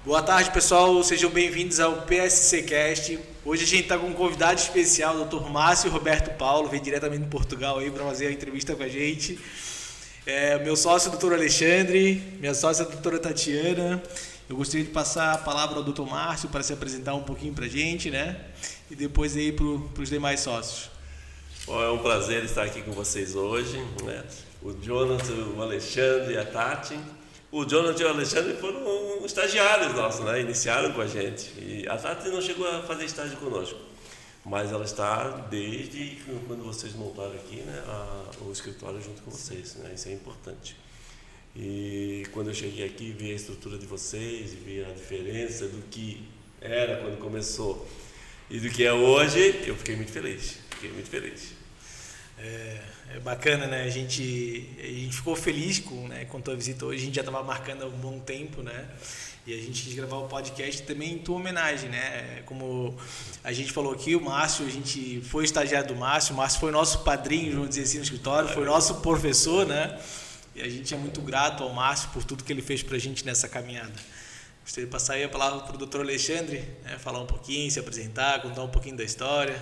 Boa tarde, pessoal. Sejam bem-vindos ao PSC Cast. Hoje a gente está com um convidado especial, o Dr. Márcio Roberto Paulo, veio diretamente de Portugal aí para fazer a entrevista com a gente. Meu sócio, o Dr. Alexandre, minha sócia, a doutora Tatiana. Eu gostaria de passar a palavra ao Dr. Márcio para se apresentar um pouquinho para a gente, né? E depois aí para os demais sócios. Bom, é um prazer estar aqui com vocês hoje, né? O Jonathan, o Alexandre e a Tati. O Jonathan e o Alexandre foram estagiários nossos, né? Iniciaram com a gente. E a Tati não chegou a fazer estágio conosco, mas ela está desde quando vocês montaram aqui, né? O escritório junto com vocês, né? Isso é importante. E quando eu cheguei aqui, vi a estrutura de vocês, vi a diferença do que era quando começou e do que é hoje, eu fiquei muito feliz. É bacana, né? A gente ficou feliz com a tua visita hoje. A gente já estava marcando há um bom tempo, né? E a gente quis gravar o podcast também em tua homenagem, né? Como a gente falou aqui, o Márcio, a gente foi estagiário do Márcio. O Márcio foi nosso padrinho, vamos dizer assim, no escritório, foi nosso professor, né? E a gente é muito grato ao Márcio por tudo que ele fez pra gente nessa caminhada. Gostaria de passar aí a palavra para o Dr. Alexandre, né? Falar um pouquinho, se apresentar, contar um pouquinho da história.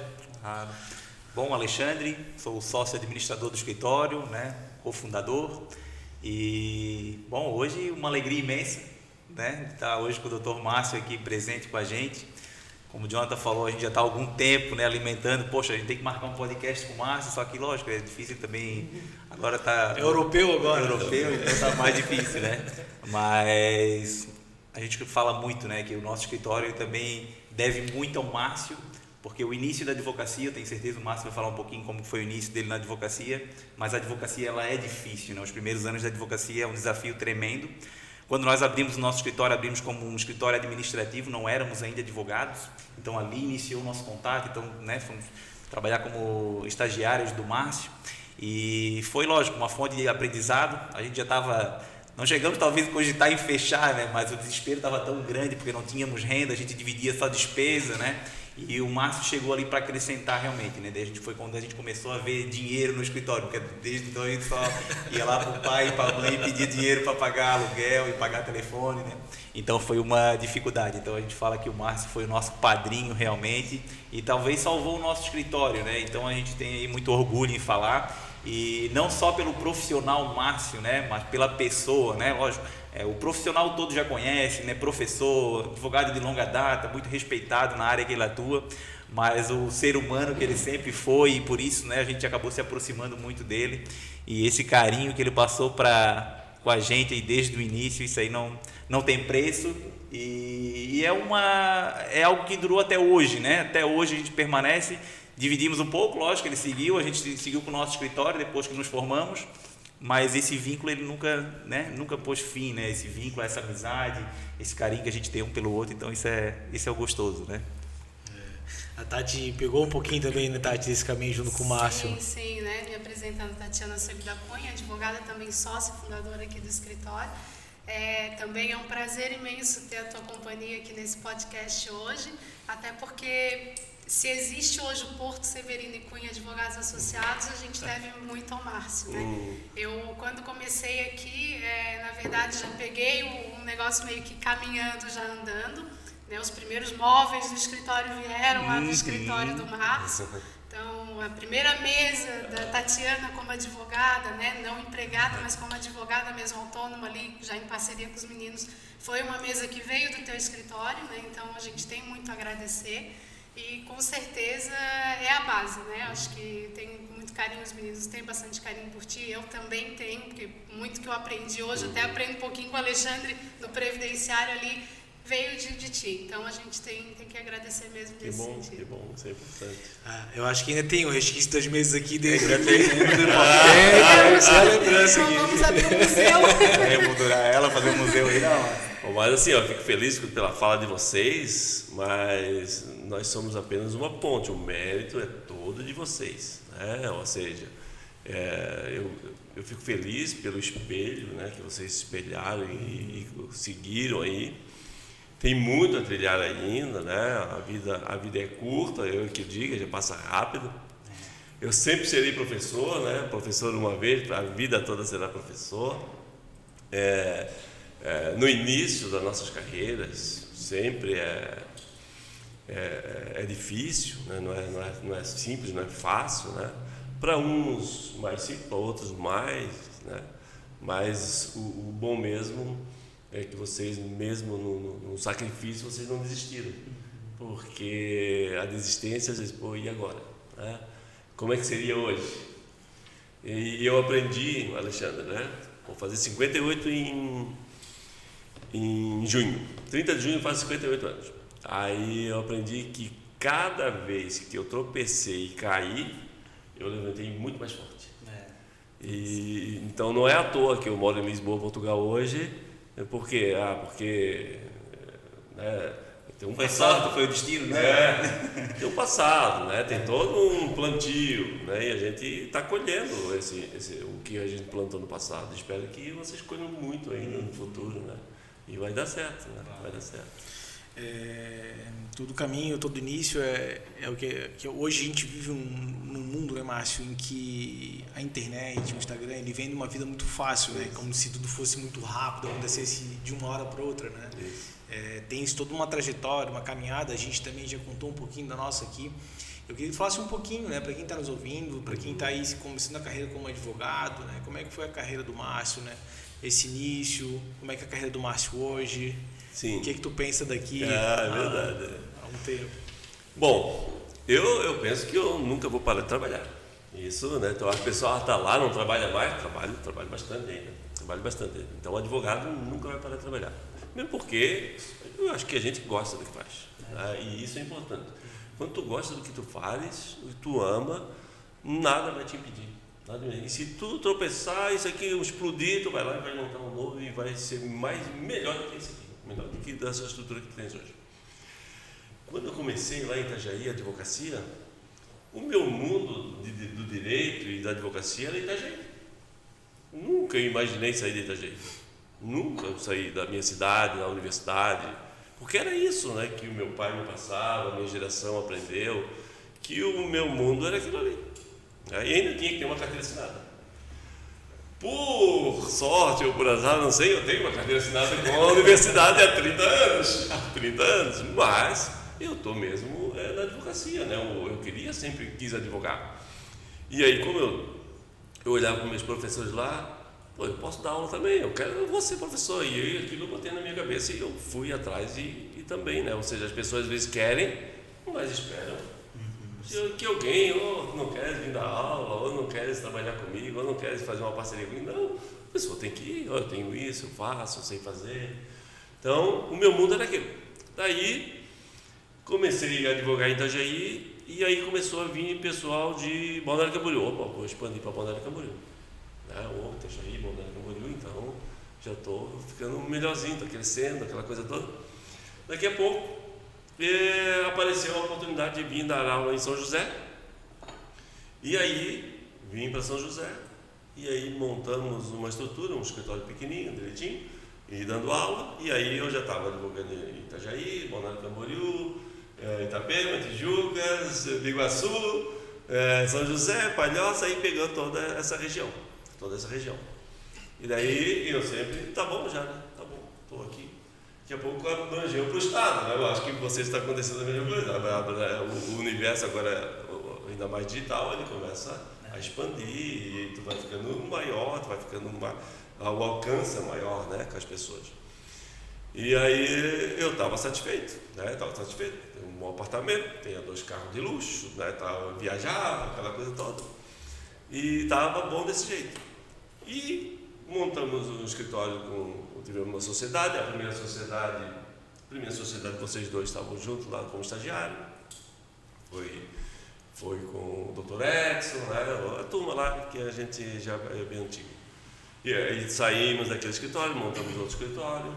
Bom, Alexandre, sou sócio administrador do escritório, né, cofundador. E, bom, hoje uma alegria imensa, né, estar hoje com o Dr. Márcio aqui presente com a gente. Como o Jonathan falou, a gente já está há algum tempo, né, alimentando. Poxa, a gente tem que marcar um podcast com o Márcio, só que, lógico, é difícil também. Agora está... É europeu agora. Europeu, então está mais difícil, né? Mas a gente fala muito, né, que o nosso escritório também deve muito ao Márcio, porque o início da advocacia, eu tenho certeza, o Márcio vai falar um pouquinho como foi o início dele na advocacia, mas a advocacia ela é difícil, né? Os primeiros anos da advocacia é um desafio tremendo. Quando nós abrimos o nosso escritório, abrimos como um escritório administrativo, não éramos ainda advogados, então ali iniciou o nosso contato, então, né, fomos trabalhar como estagiários do Márcio, e foi, lógico, uma fonte de aprendizado. A gente já estava... Não chegamos talvez a cogitar em fechar, né? Mas o desespero estava tão grande porque não tínhamos renda, a gente dividia só despesa, né? E o Márcio chegou ali para acrescentar realmente, né? Desde foi quando a gente começou a ver dinheiro no escritório, porque desde então a gente só ia lá para o pai e para a mãe pedir dinheiro para pagar aluguel e pagar telefone, né? Então foi uma dificuldade. Então a gente fala que o Márcio foi o nosso padrinho realmente e talvez salvou o nosso escritório, né? Então a gente tem aí muito orgulho em falar. E não só pelo profissional Márcio, né, mas pela pessoa, né, lógico, o profissional todo já conhece, né, professor, advogado de longa data, muito respeitado na área que ele atua, mas o ser humano que ele sempre foi, e por isso, né, a gente acabou se aproximando muito dele, e esse carinho que ele passou com a gente aí desde o início, isso aí não tem preço, e é algo que durou até hoje, né, até hoje a gente permanece. Dividimos um pouco, lógico, ele seguiu, a gente seguiu com o nosso escritório depois que nos formamos, mas esse vínculo ele nunca pôs fim, né? Esse vínculo, essa amizade, esse carinho que a gente tem um pelo outro, então isso é o gostoso, né? A Tati pegou um pouquinho também, né, Tati, desse caminho junto com o Márcio. Sim, né? Me apresentando, Tatiana Silva da Cunha, advogada, também sócia fundadora aqui do escritório. Também é um prazer imenso ter a tua companhia aqui nesse podcast hoje, até porque se existe hoje o Porto Severino e Cunha Advogados Associados, a gente deve muito ao Márcio, né? Eu, quando comecei aqui, na verdade, já peguei um negócio meio que caminhando, já andando, né? Os primeiros móveis do escritório vieram lá do escritório do Márcio. Então, a primeira mesa da Tatiana como advogada, né? Não empregada, mas como advogada mesmo autônoma ali, já em parceria com os meninos, foi uma mesa que veio do teu escritório, né? Então, a gente tem muito a agradecer. E com certeza é a base, né? Acho que tem muito carinho, os meninos têm bastante carinho por ti, eu também tenho, porque muito que eu aprendi hoje, até aprendo um pouquinho com o Alexandre no previdenciário ali, veio de ti. Então a gente tem que agradecer mesmo nesse sentido. Que bom, isso é importante. Eu acho que ainda tem o resquício das mesas aqui dentro. Isso é a lembrança aqui. Vamos abrir um museu. Emoldurar ela, fazer um museu aí, Bom, mas assim, eu fico feliz pela fala de vocês, mas nós somos apenas uma ponte, o mérito é todo de vocês, né? Ou seja, eu fico feliz pelo espelho, né, que vocês espelharam e seguiram aí. Tem muito a trilhar ainda, né? A vida é curta, eu que diga, já passa rápido. Eu sempre serei professor, né? Professor uma vez, a vida toda será professor. no início das nossas carreiras, sempre é difícil, né? Não é simples, não é fácil, né? Para uns mais simples, para outros mais, né? Mas o bom mesmo é que vocês, mesmo no sacrifício, vocês não desistiram, porque a desistência, às vezes, pô, e agora? Né? Como é que seria hoje? E eu aprendi, Alexandre, né? Vou fazer 58 em junho, 30 de junho eu faço 58 anos. Aí eu aprendi que cada vez que eu tropecei e caí, eu levantei muito mais forte. E então não é à toa que eu moro em Lisboa, Portugal hoje. Por quê? Porque né, tem um passado, foi o destino, né? Tem um passado, né? Tem todo um plantio, né? E a gente está colhendo o que a gente plantou no passado. Espero que vocês colham muito ainda no futuro, né? E vai dar certo, né? Vai dar certo. Todo caminho, todo início é o que hoje a gente vive num mundo, né, Márcio, em que a internet, o Instagram, ele vem de uma vida muito fácil, né, como se tudo fosse muito rápido, acontecesse de uma hora para outra, né. Tem isso toda uma trajetória, uma caminhada, a gente também já contou um pouquinho da nossa aqui. Eu queria que falasse um pouquinho, né, para quem está nos ouvindo, para quem está aí começando a carreira como advogado, né, como é que foi a carreira do Márcio, né, esse início, como é que é a carreira do Márcio hoje. Sim. O que tu pensa daqui é verdade. Há um tempo? Bom, eu penso que eu nunca vou parar de trabalhar. Isso, né? Então, as pessoas estão lá, não trabalha mais, trabalho bastante ainda. Trabalho bastante ainda. Então, o advogado nunca vai parar de trabalhar. Mesmo porque eu acho que a gente gosta do que faz. Né? E isso é importante. Quando tu gosta do que tu fazes, tu ama, nada vai te impedir. E se tu tropeçar, isso aqui explodir, tu vai lá e vai montar um novo e vai ser melhor do que esse aqui. Melhor do que dessa estrutura que tu tens hoje. Quando eu comecei lá em Itajaí, a advocacia, o meu mundo do direito e da advocacia era Itajaí. Nunca imaginei sair de Itajaí. Nunca saí da minha cidade, da universidade. Porque era isso, né, que o meu pai me passava, a minha geração aprendeu, que o meu mundo era aquilo ali. E ainda tinha que ter uma carteira assinada. Por sorte ou por azar, não sei, eu tenho uma carteira assinada com a universidade há 30 anos, mas eu estou mesmo na advocacia, né? Eu sempre quis advogar. E aí, como eu olhava para meus professores lá, pô, eu posso dar aula também, eu vou ser professor, e aí aquilo eu botei na minha cabeça e eu fui atrás e também, né? Ou seja, as pessoas às vezes querem, mas esperam que alguém ou não quer vir dar aula, ou não quer trabalhar comigo, ou não quer fazer uma parceria comigo. Não, a pessoa tem que ir, eu tenho isso, eu faço, eu sei fazer. Então, o meu mundo era aquilo. Daí, comecei a advogar em Itajaí, e aí começou a vir pessoal de Balneário Camboriú. Opa, vou expandir para Balneário Camboriú. Itajaí, Balneário Camboriú, então já estou ficando melhorzinho, estou crescendo, aquela coisa toda. Daqui a pouco, apareceu a oportunidade de vir dar aula em São José, e aí vim para São José, e aí montamos uma estrutura, um escritório pequenininho, direitinho, e dando aula, e aí eu já estava advogando em Itajaí, Balneário Camboriú, Itapema, Tijucas, Biguaçu, São José, Palhoça, aí pegando toda essa região, e daí eu sempre, tá bom já, né? Tá bom, estou aqui. Daqui a pouco abrangeu para o Estado, né? Eu acho que vocês está acontecendo a mesma coisa. O universo agora, ainda mais digital, ele começa a expandir e tu vai ficando maior, tu vai ficando o alcance maior, né, com as pessoas. E aí eu estava satisfeito, né? Tenho um bom apartamento, tenho 2 carros de luxo, né? Viajava, aquela coisa toda. E estava bom desse jeito. E montamos um escritório tivemos uma sociedade, a primeira sociedade vocês dois estavam juntos lá como estagiário, foi com o Dr. Edson, né, a turma lá que a gente já é bem antigo. E aí saímos daquele escritório, montamos outro escritório,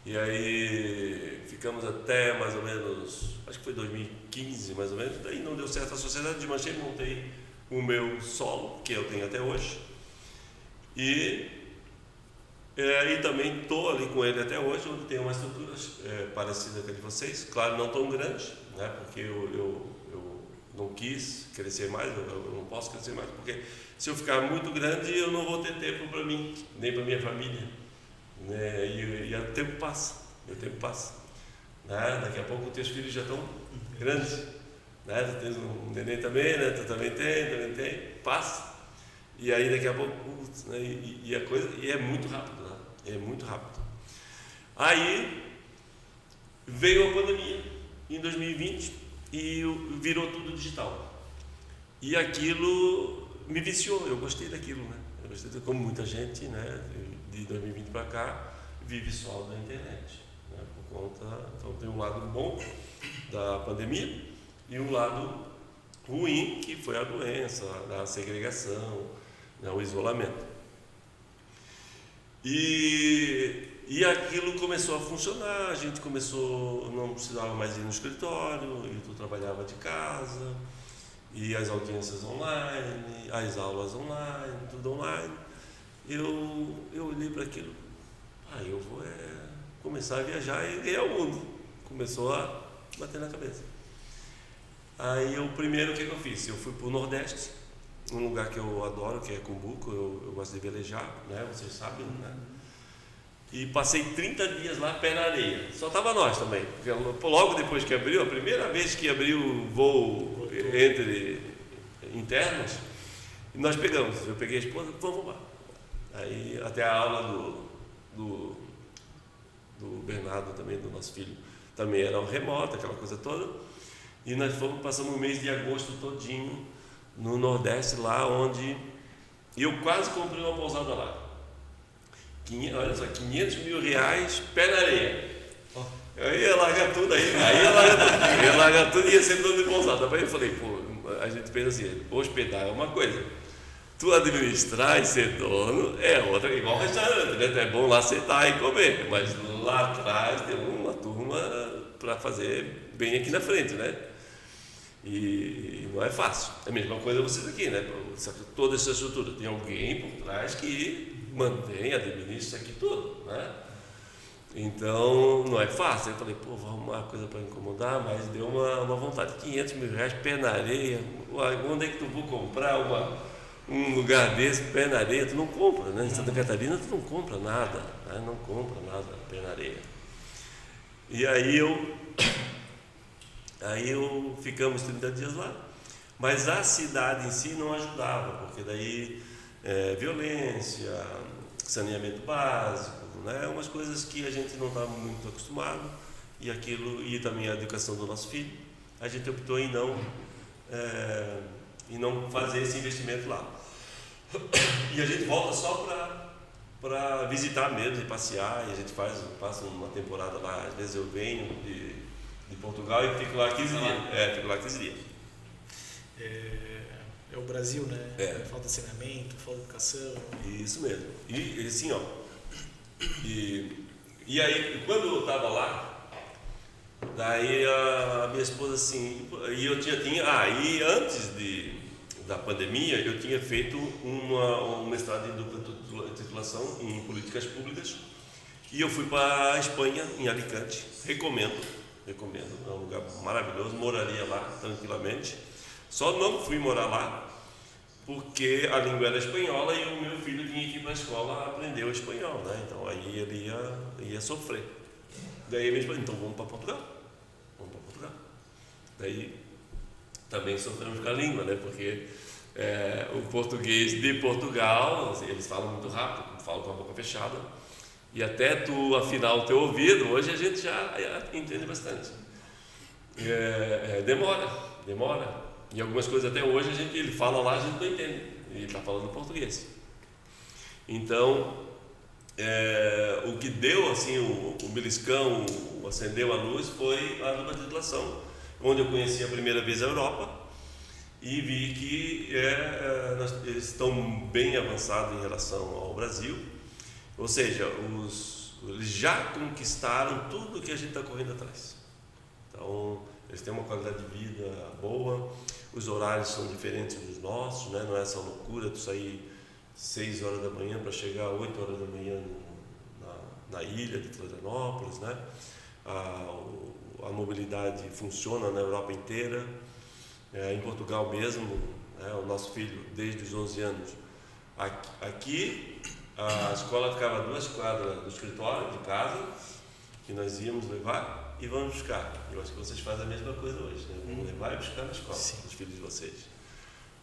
e aí ficamos até mais ou menos, acho que foi 2015 mais ou menos, daí não deu certo a sociedade, desmanchei, montei o meu solo, que eu tenho até hoje, e também estou ali com ele até hoje, onde tem uma estrutura parecida com a de vocês, claro, não tão grande, né, porque eu não quis crescer mais, eu não posso crescer mais, porque se eu ficar muito grande eu não vou ter tempo para mim, nem para minha família. né? E o tempo passa, né? Daqui a pouco os teus filhos já estão grandes, né? Tu tens um neném também, né? Tu também tem, passa. E aí daqui a pouco, né? E a coisa, e é muito rápido, né? É muito rápido. Aí veio a pandemia em 2020 e virou tudo digital. E aquilo me viciou, eu gostei daquilo, né? Eu gostei, como muita gente, né? De 2020 para cá, vive só da internet, né? Por conta, então tem um lado bom da pandemia e um lado ruim, que foi a doença, a segregação, né? O isolamento. E aquilo começou a funcionar, a gente começou, não precisava mais ir no escritório, eu trabalhava de casa, e as audiências online, as aulas online, tudo online. Eu olhei para aquilo, eu vou começar a viajar e ganhar o mundo. Começou a bater na cabeça. Aí o primeiro, o que eu fiz? Eu fui para o Nordeste, um lugar que eu adoro, que é Cumbuco, eu gosto de velejar, né? Vocês sabem, né? E passei 30 dias lá, pé na areia. Só estava nós também, porque logo depois que abriu, a primeira vez que abriu o voo entre internos, nós pegamos, eu peguei a esposa, vamos lá. Aí até a aula do Bernardo também, do nosso filho, também era remota, aquela coisa toda. E nós passamos o mês de agosto todinho no Nordeste, lá onde eu quase comprei uma pousada lá. Olha só, 500 mil reais, pé na areia. Eu ia largar tudo aí, ia largar tudo e ia ser dono de pousada. Aí eu falei, a gente pensa assim, hospedar é uma coisa, tu administrar e ser dono é outra, igual restaurante, né? É bom lá sentar e comer, mas lá atrás tem uma turma para fazer bem aqui na frente, né? E não é fácil. É a mesma coisa vocês aqui, né? Toda essa estrutura, tem alguém por trás que mantém, administra isso aqui tudo, né? Então não é fácil. Eu falei, vou arrumar uma coisa para incomodar, mas deu uma vontade. 500 mil reais, pé na areia. Onde é que tu vou comprar um lugar desse, pé na areia? Tu não compra, né? Em Santa Catarina tu não compra nada, né? Não compra nada, pé na areia. E aí eu ficamos 30 dias lá, mas a cidade em si não ajudava, porque daí violência, saneamento básico, né? Umas coisas que a gente não estava muito acostumado, e também a educação do nosso filho, a gente optou em não fazer esse investimento lá. E a gente volta só para visitar mesmo e passear, e a gente passa uma temporada lá. Às vezes eu venho de Portugal e fico lá 15 dias. Fico lá 15 dias. É o Brasil, né? Falta saneamento, falta educação. Isso mesmo. E assim, e aí, quando eu estava lá, daí a minha esposa assim, e eu e antes da pandemia, eu tinha feito um mestrado em dupla titulação em políticas públicas, e eu fui para a Espanha, em Alicante. Recomendo, é um lugar maravilhoso, moraria lá tranquilamente. Só não fui morar lá porque a língua era espanhola e o meu filho tinha que ir para a escola aprender o espanhol, né? Então aí ele ia sofrer. Daí minha esposa, então vamos para Portugal. Daí também sofremos com a língua, né? Porque o português de Portugal, eles falam muito rápido, falam com a boca fechada, e até tu afinar o teu ouvido, hoje a gente já entende bastante. Demora. E algumas coisas até hoje ele fala lá, a gente não entende. Ele está falando português. Então, o que deu assim, o beliscão, acendeu a luz, foi a dupla titulação, onde eu conheci a primeira vez a Europa e vi que eles estão bem avançados em relação ao Brasil. Ou seja, eles já conquistaram tudo que a gente está correndo atrás. Então, eles têm uma qualidade de vida boa, os horários são diferentes dos nossos, né? Não é essa loucura de sair 6 horas da manhã para chegar 8 horas da manhã na ilha de Florianópolis, né? A mobilidade funciona na Europa inteira, em Portugal mesmo, né? O nosso filho, desde os 11 anos, aqui a escola ficava a 2 quadras do escritório, de casa, que nós íamos levar e vamos buscar. Eu acho que vocês fazem a mesma coisa hoje, né? Vamos levar e buscar na escola, os filhos de vocês.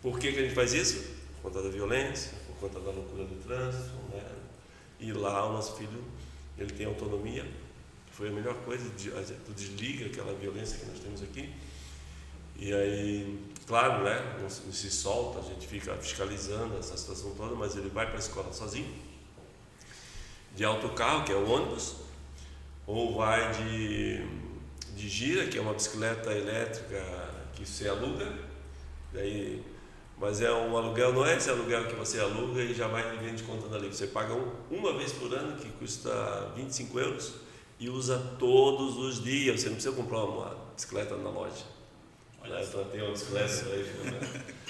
Por que a gente faz isso? Por conta da violência, por conta da loucura do trânsito, né? E lá o nosso filho, ele tem autonomia. Foi a melhor coisa, tu desliga aquela violência que nós temos aqui. E aí, claro, né, não se solta, a gente fica fiscalizando essa situação toda, mas ele vai para a escola sozinho, de autocarro, que é o ônibus, ou vai de gira, que é uma bicicleta elétrica que você aluga, daí, mas é um aluguel, não é esse aluguel que você aluga e já vai vivendo de conta dali. Você paga uma vez por ano, que custa 25 euros, e usa todos os dias. Você não precisa comprar uma bicicleta na loja. Então tem uma bicicleta aí, né?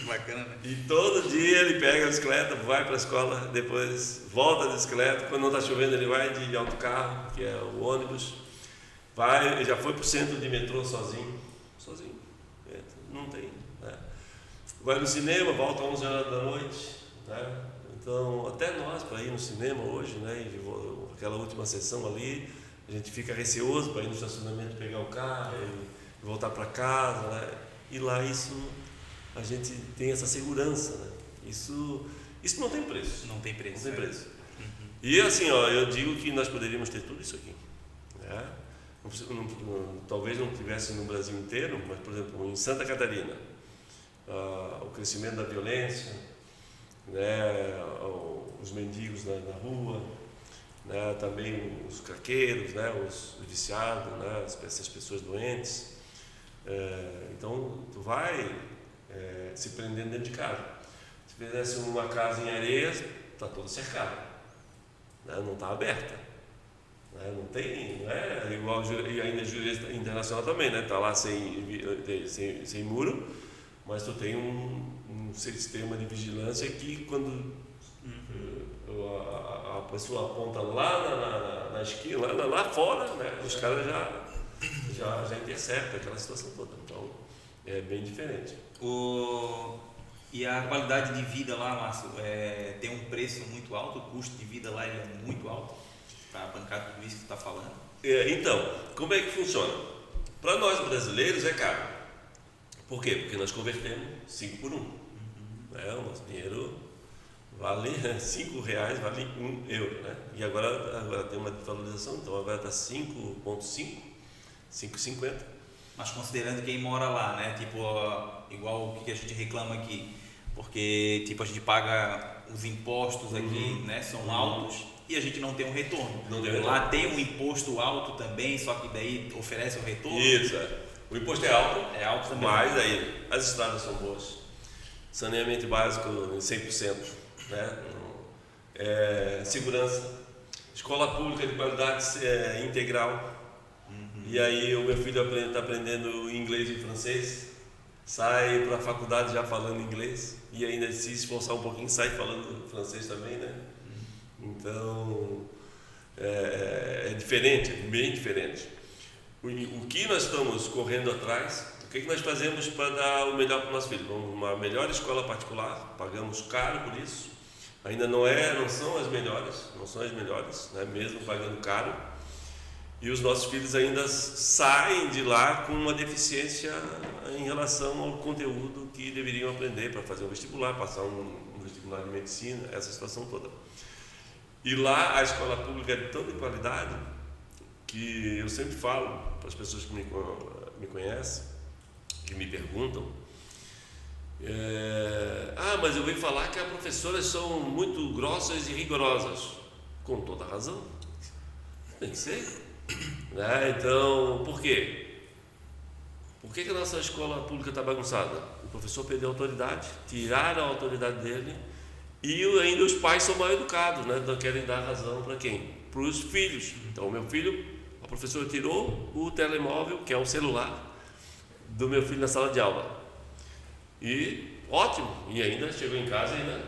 Bacana, né? E todo dia ele pega a bicicleta, vai para a escola, depois volta de bicicleta. Quando não está chovendo, ele vai de autocarro, que é o ônibus. Vai, ele já foi para o centro de metrô sozinho. Não tem. Né? Vai no cinema, volta às 11 horas da noite. Né? Então, até nós, para ir no cinema hoje, né? E aquela última sessão ali, a gente fica receoso para ir no estacionamento pegar o carro e voltar para casa, né? E lá isso, a gente tem essa segurança, né? Isso não tem preço. Não tem preço. Não tem preço. E assim, ó, eu digo que nós poderíamos ter tudo isso aqui. Né? Talvez não tivesse no Brasil inteiro, mas, por exemplo, em Santa Catarina, o crescimento da violência, né? Os mendigos na rua, né? Também os craqueiros, né? Os viciados, né? Essas pessoas doentes. Então, tu vai se prendendo dentro de casa. Se fizesse uma casa em areias, está toda cercada, né? Não está aberta, né? Não tem, não é igual, e ainda a justiça internacional também, né? Está lá sem muro, mas tu tem um sistema de vigilância que quando a pessoa aponta lá na esquina, lá fora, né? Os caras já interceptam aquela situação toda. Então é bem diferente. E a qualidade de vida lá, Márcio, tem um preço muito alto, o custo de vida lá é muito alto para bancar tudo isso que tu está falando. Então, como é que funciona? Para nós brasileiros é caro. Por quê? Porque nós convertemos 5 por 1. O nosso dinheiro vale R$5, vale 1 euro. Né? E agora tem uma desvalorização, então agora está 5,5, 5,50. Mas considerando quem mora lá, né? Tipo, igual o que a gente reclama aqui, porque tipo, a gente paga os impostos aqui, né? São altos e a gente não tem um retorno. Lá tem um imposto alto também, só que daí oferece o retorno. Isso, o imposto é alto. É alto também. Mas aí as estradas são boas. Saneamento básico 100%. Né? Segurança. Escola pública de qualidade integral. E aí o meu filho está aprendendo inglês e francês, sai para a faculdade já falando inglês e ainda se esforçar um pouquinho sai falando francês também, né? Então é diferente, é bem diferente. O que nós estamos correndo atrás, o que nós fazemos para dar o melhor para o nosso filho? Vamos uma melhor escola particular, pagamos caro por isso, ainda não são as melhores, né? Mesmo pagando caro. E os nossos filhos ainda saem de lá com uma deficiência em relação ao conteúdo que deveriam aprender para fazer um vestibular, passar um vestibular de medicina, essa situação toda. E lá a escola pública é tão de qualidade que eu sempre falo para as pessoas que me conhecem, que me perguntam, mas eu ouvi falar que as professoras são muito grossas e rigorosas. Com toda razão, tem que ser. Né? Então, por quê? Por que a nossa escola pública está bagunçada? O professor perdeu a autoridade, tiraram a autoridade dele e ainda os pais são mal educados, né? Então querem dar razão para quem? Para os filhos. Então, o meu filho, a professora tirou o telemóvel, que é o celular, do meu filho na sala de aula. E ótimo, e ainda chegou em casa e ainda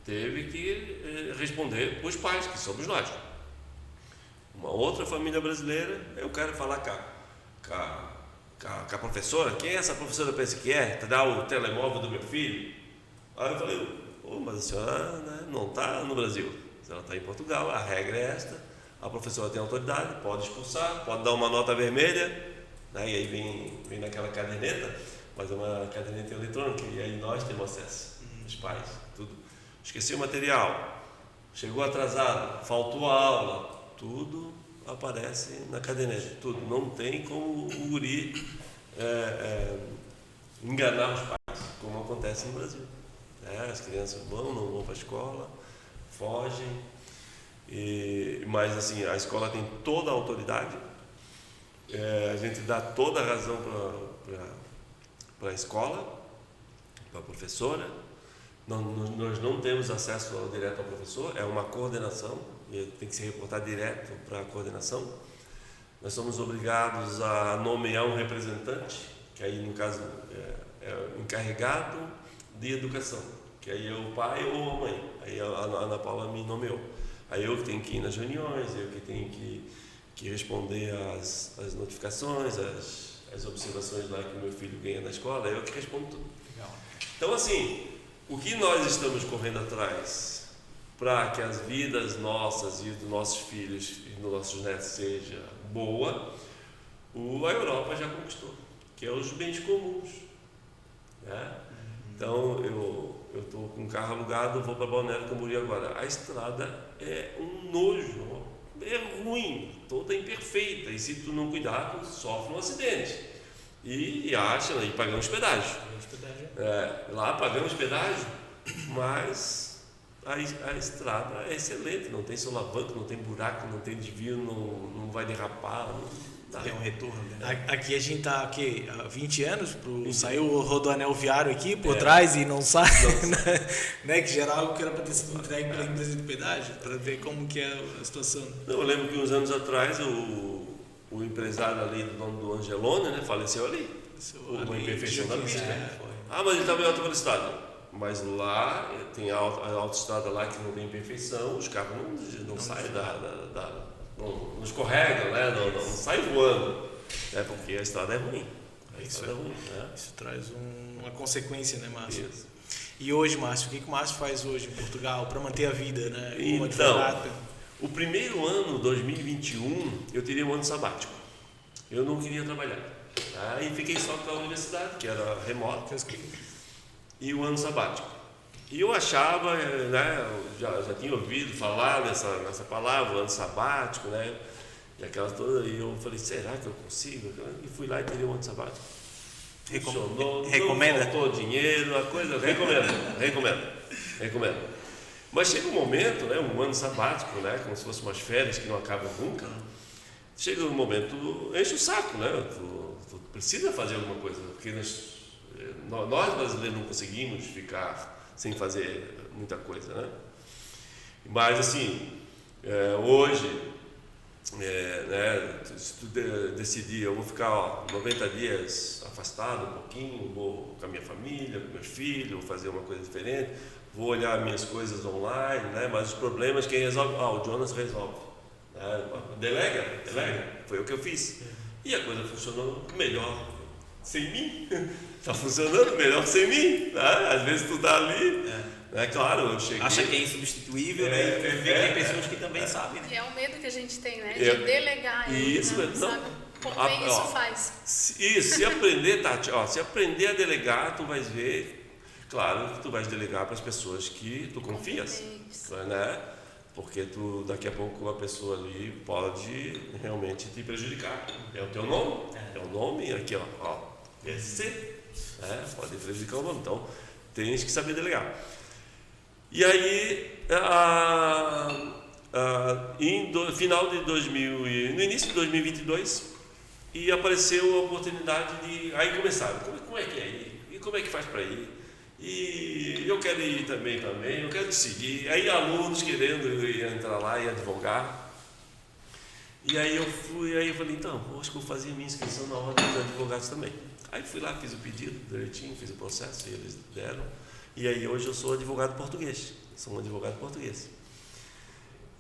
teve que responder para os pais, que somos nós. Uma outra família brasileira, eu quero falar com a professora. Quem é essa professora pensa que é? Dá o telemóvel do meu filho? Aí eu falei, mas a senhora, né, não está no Brasil. Se ela está em Portugal, a regra é esta, a professora tem autoridade, pode expulsar, pode dar uma nota vermelha, né? E aí vem naquela caderneta, mas é uma caderneta eletrônica, e aí nós temos acesso, os pais, tudo. Esqueci o material, chegou atrasado, faltou a aula, tudo aparece na caderneta, tudo. Não tem como o guri enganar os pais, como acontece no Brasil. As crianças não vão para a escola, fogem, mas assim, a escola tem toda a autoridade, a gente dá toda a razão para a escola, para a professora. Nós não temos acesso direto ao professor, é uma coordenação, tem que se reportar direto para a coordenação. Nós somos obrigados a nomear um representante, que aí no caso é o encarregado de educação, que aí é o pai ou a mãe. Aí a Ana Paula me nomeou. Aí eu que tenho que ir nas reuniões, eu que tenho que responder às notificações, às observações lá que o meu filho ganha na escola, eu que respondo tudo. Legal. Então assim, o que nós estamos correndo atrás para que as vidas nossas e dos nossos filhos e dos nossos netos seja boa, a Europa já conquistou, que é os bens comuns, né? Então eu estou com um carro alugado, vou para Balneário Camboriú agora. A estrada é um nojo, é ruim, toda imperfeita, e se tu não cuidar, tu sofre um acidente. E pagamos pedágio. Lá pagamos pedágio, mas a estrada é excelente, não tem solavanco, não tem buraco, não tem desvio, não vai derrapar. Tem um retorno, né? Aqui a gente está há 20 anos, saiu o rodoanel viário aqui por trás e não sai, né? Que já era algo que era para ter sido entregue pela empresa de pedágio, para ver como que é a situação. Eu lembro que uns anos atrás o empresário ali, do dono do Angelone, né, faleceu ali, uma imperfeição da pista. Mas ele estava em alta velocidade. Mas lá tem a autoestrada lá que não tem imperfeição, os carros não saem não escorregam, né? Não sai voando, porque a estrada é ruim. Isso traz uma consequência, né, Márcio? Isso. E hoje, Márcio, o que o Márcio faz hoje em Portugal para manter a vida, né? Então, o primeiro ano, 2021, eu teria um ano sabático. Eu não queria trabalhar. E fiquei só com a universidade, que era remota, e o ano sabático. E eu achava, né, já tinha ouvido falar nessa palavra, ano sabático, né, e aquela toda, e eu falei, será que eu consigo? E fui lá e tirei um ano sabático. Funcionou, recomenda? Não faltou dinheiro, a coisa, recomendo. Mas chega um momento, né, um ano sabático, né, como se fosse umas férias que não acabam nunca, chega um momento, enche o saco, né, tu precisa fazer alguma coisa, porque nós brasileiros não conseguimos ficar sem fazer muita coisa, né? Mas assim, hoje, né, se tu decidir, eu vou ficar 90 dias afastado um pouquinho, vou com a minha família, com meus filhos, vou fazer uma coisa diferente, vou olhar minhas coisas online, né? Mas os problemas quem resolve? O Jonas resolve. Né? Delega, foi o que eu fiz. E a coisa funcionou melhor sem mim. Está funcionando melhor sem mim, né? Às vezes tu tá ali, claro, eu cheguei... Acha que é insubstituível, né? E tem pessoas que também sabem, né? E é o medo que a gente tem, né? De delegar. Isso, né? Sabe como bem isso faz. Se aprender, Tati, se aprender a delegar, tu vais ver, claro, que tu vais delegar para as pessoas que tu confias, né? Porque daqui a pouco a pessoa ali pode realmente te prejudicar. É o teu nome, é o nome aqui, SC. Pode prejudicar o nome, então tens que saber delegar. E aí, final de no início de 2022, e apareceu a oportunidade de aí começaram. Como é que é ir? E como é que faz para ir? E eu quero ir também, eu quero seguir. Aí alunos querendo entrar lá e advogar. E aí eu falei, então, acho que vou fazer a minha inscrição na ordem dos advogados também. Aí fui lá, fiz o pedido direitinho, fiz o processo e eles deram. E aí hoje eu sou advogado português,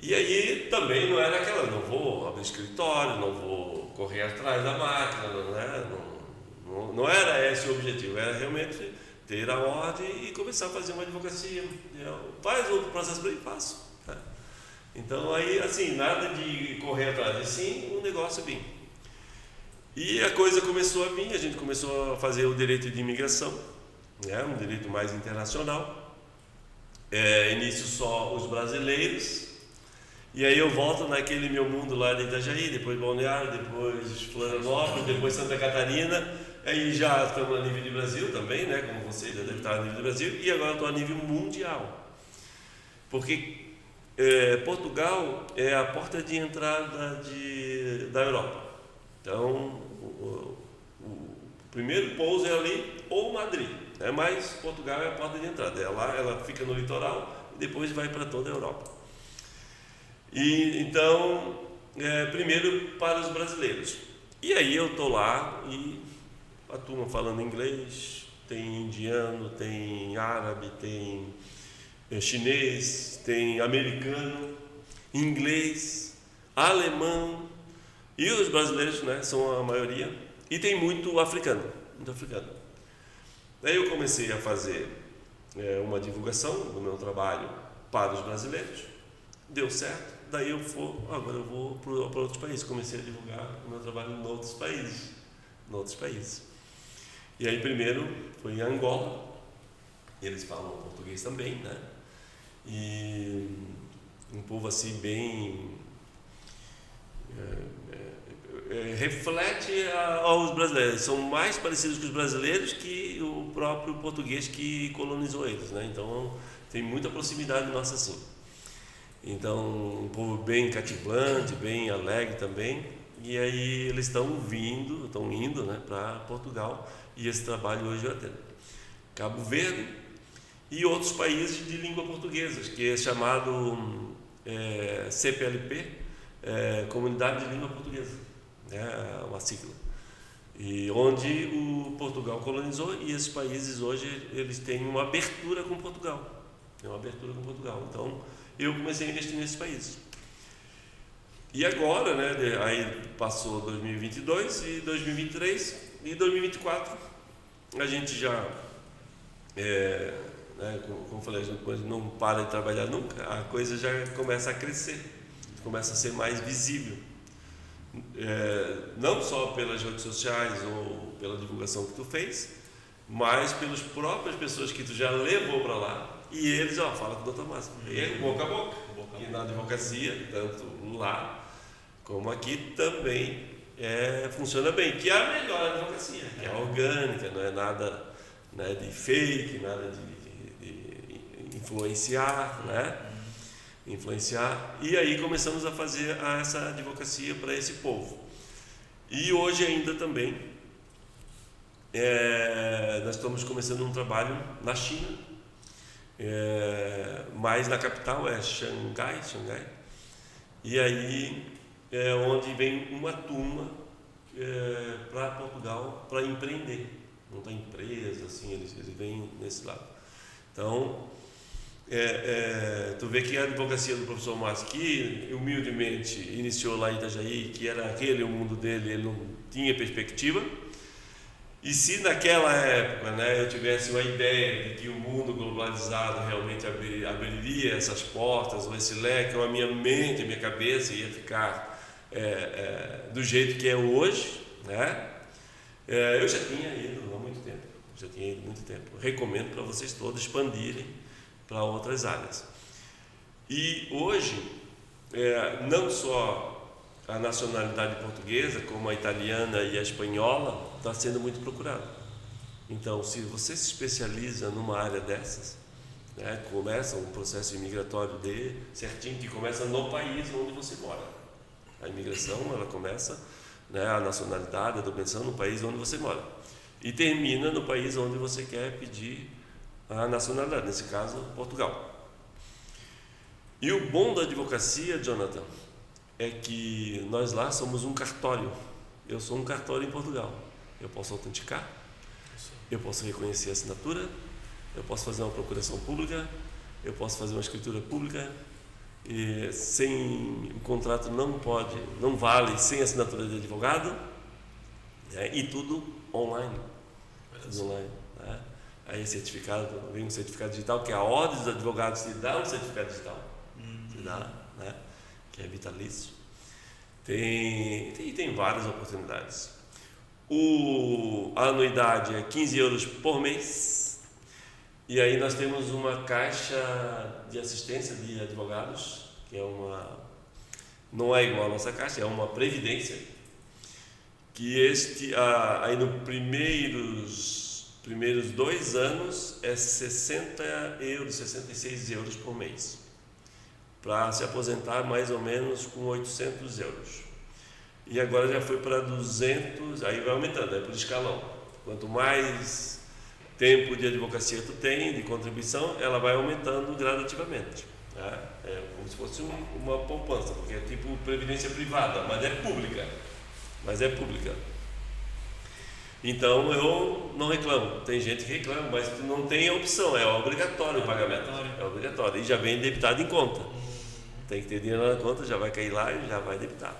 E aí também não era aquela, não vou abrir escritório, não vou correr atrás da máquina, né? Não era esse o objetivo, era realmente ter a ordem e começar a fazer uma advocacia. Faz outro processo para mim, faço. Né? Então aí, assim, nada de correr atrás, e sim o negócio vir. E a coisa começou a vir, a gente começou a fazer o direito de imigração, né, um direito mais internacional. Início só os brasileiros, e aí eu volto naquele meu mundo lá de Itajaí, depois Balneário, depois Florianópolis, depois Santa Catarina, aí já estamos a nível de Brasil também, né, como você já deve estar a nível de Brasil, e agora estou a nível mundial, porque Portugal é a porta de entrada da Europa. Então o primeiro pouso é ali ou Madrid, né, mas Portugal é a porta de entrada, ela fica no litoral e depois vai para toda a Europa. E então, primeiro para os brasileiros. E aí eu estou lá e a turma falando inglês, tem indiano, tem árabe, tem chinês, tem americano, inglês, alemão, e os brasileiros, né, são a maioria, e tem muito africano, muito africano. Daí eu comecei a fazer uma divulgação do meu trabalho para os brasileiros, deu certo. Daí agora eu vou para outros países. Comecei a divulgar o meu trabalho em outros países. E aí primeiro foi em Angola, eles falam português também, né? E um povo assim bem reflete aos brasileiros. São mais parecidos com os brasileiros que o próprio português que colonizou eles, né? Então tem muita proximidade nossa assim. Então, um povo bem cativante, bem alegre também. E aí eles estão indo, né, para Portugal. E esse trabalho hoje eu atendo. Cabo Verde e outros países de língua portuguesa, que é chamado CPLP, Comunidade de Língua Portuguesa, né, uma sigla. E onde o Portugal colonizou, e esses países hoje eles têm uma abertura com Portugal. Então, eu comecei a investir nesses países. E agora, né, aí passou 2022 e 2023 e 2024 a gente já, né, como eu falei, a gente não para de trabalhar nunca, a coisa já começa a crescer, começa a ser mais visível. Não só pelas redes sociais ou pela divulgação que tu fez, mas pelas próprias pessoas que tu já levou para lá. E eles, fala com o Dr. Márcio. E boca a boca. E na advocacia, tanto lá como aqui, também funciona bem. Que é a melhor advocacia, que é orgânica, não é nada, né, de fake, nada de influenciar, né? Influenciar. E aí começamos a fazer essa advocacia para esse povo. E hoje ainda também, nós estamos começando um trabalho na China. Mas na capital é Xangai, e aí é onde vem uma turma para Portugal para empreender, montar empresa, assim, eles vêm nesse lado. Então, tu vê que a advocacia do professor Márcio, que humildemente iniciou lá em Itajaí, que era aquele o mundo dele, ele não tinha perspectiva. E se naquela época, né, eu tivesse uma ideia de que o mundo globalizado realmente abriria essas portas, ou esse leque, ou a minha mente, a minha cabeça ia ficar do jeito que é hoje, né, eu já tinha ido há muito tempo. Recomendo para vocês todos expandirem para outras áreas. E hoje, não só a nacionalidade portuguesa, como a italiana e a espanhola, está sendo muito procurada. Então, se você se especializa numa área dessas, né, começa um processo imigratório certinho, que começa no país onde você mora. A imigração, ela começa, né, a nacionalidade, a documentação no país onde você mora. E termina no país onde você quer pedir a nacionalidade, nesse caso, Portugal. E o bom da advocacia, Jonathan, é que nós lá somos um cartório. Eu sou um cartório em Portugal. Eu posso autenticar, eu posso reconhecer a assinatura, eu posso fazer uma procuração pública, eu posso fazer uma escritura pública, e o contrato não vale sem assinatura de advogado, e tudo online. Né? Aí vem um certificado digital, que a Ordem dos Advogados te dá um certificado digital. Te dá. né? Que é vitalício. Tem várias oportunidades. A anuidade é 15 euros por mês. E aí nós temos uma caixa de assistência de advogados, que não é igual a nossa caixa, é uma previdência, que aí nos primeiros 2 anos é 60 euros, 66 euros por mês, para se aposentar mais ou menos com 800 euros. E agora já foi para 200, aí vai aumentando, é por escalão. Quanto mais tempo de advocacia tu tem, de contribuição, ela vai aumentando gradativamente. Né? É como se fosse uma poupança, porque é tipo previdência privada, mas é pública. Então eu não reclamo. Tem gente que reclama, mas tu não tem a opção, é obrigatório o pagamento. É obrigatório. E já vem debitado em conta. Tem que ter dinheiro na conta, já vai cair lá e já vai debitar.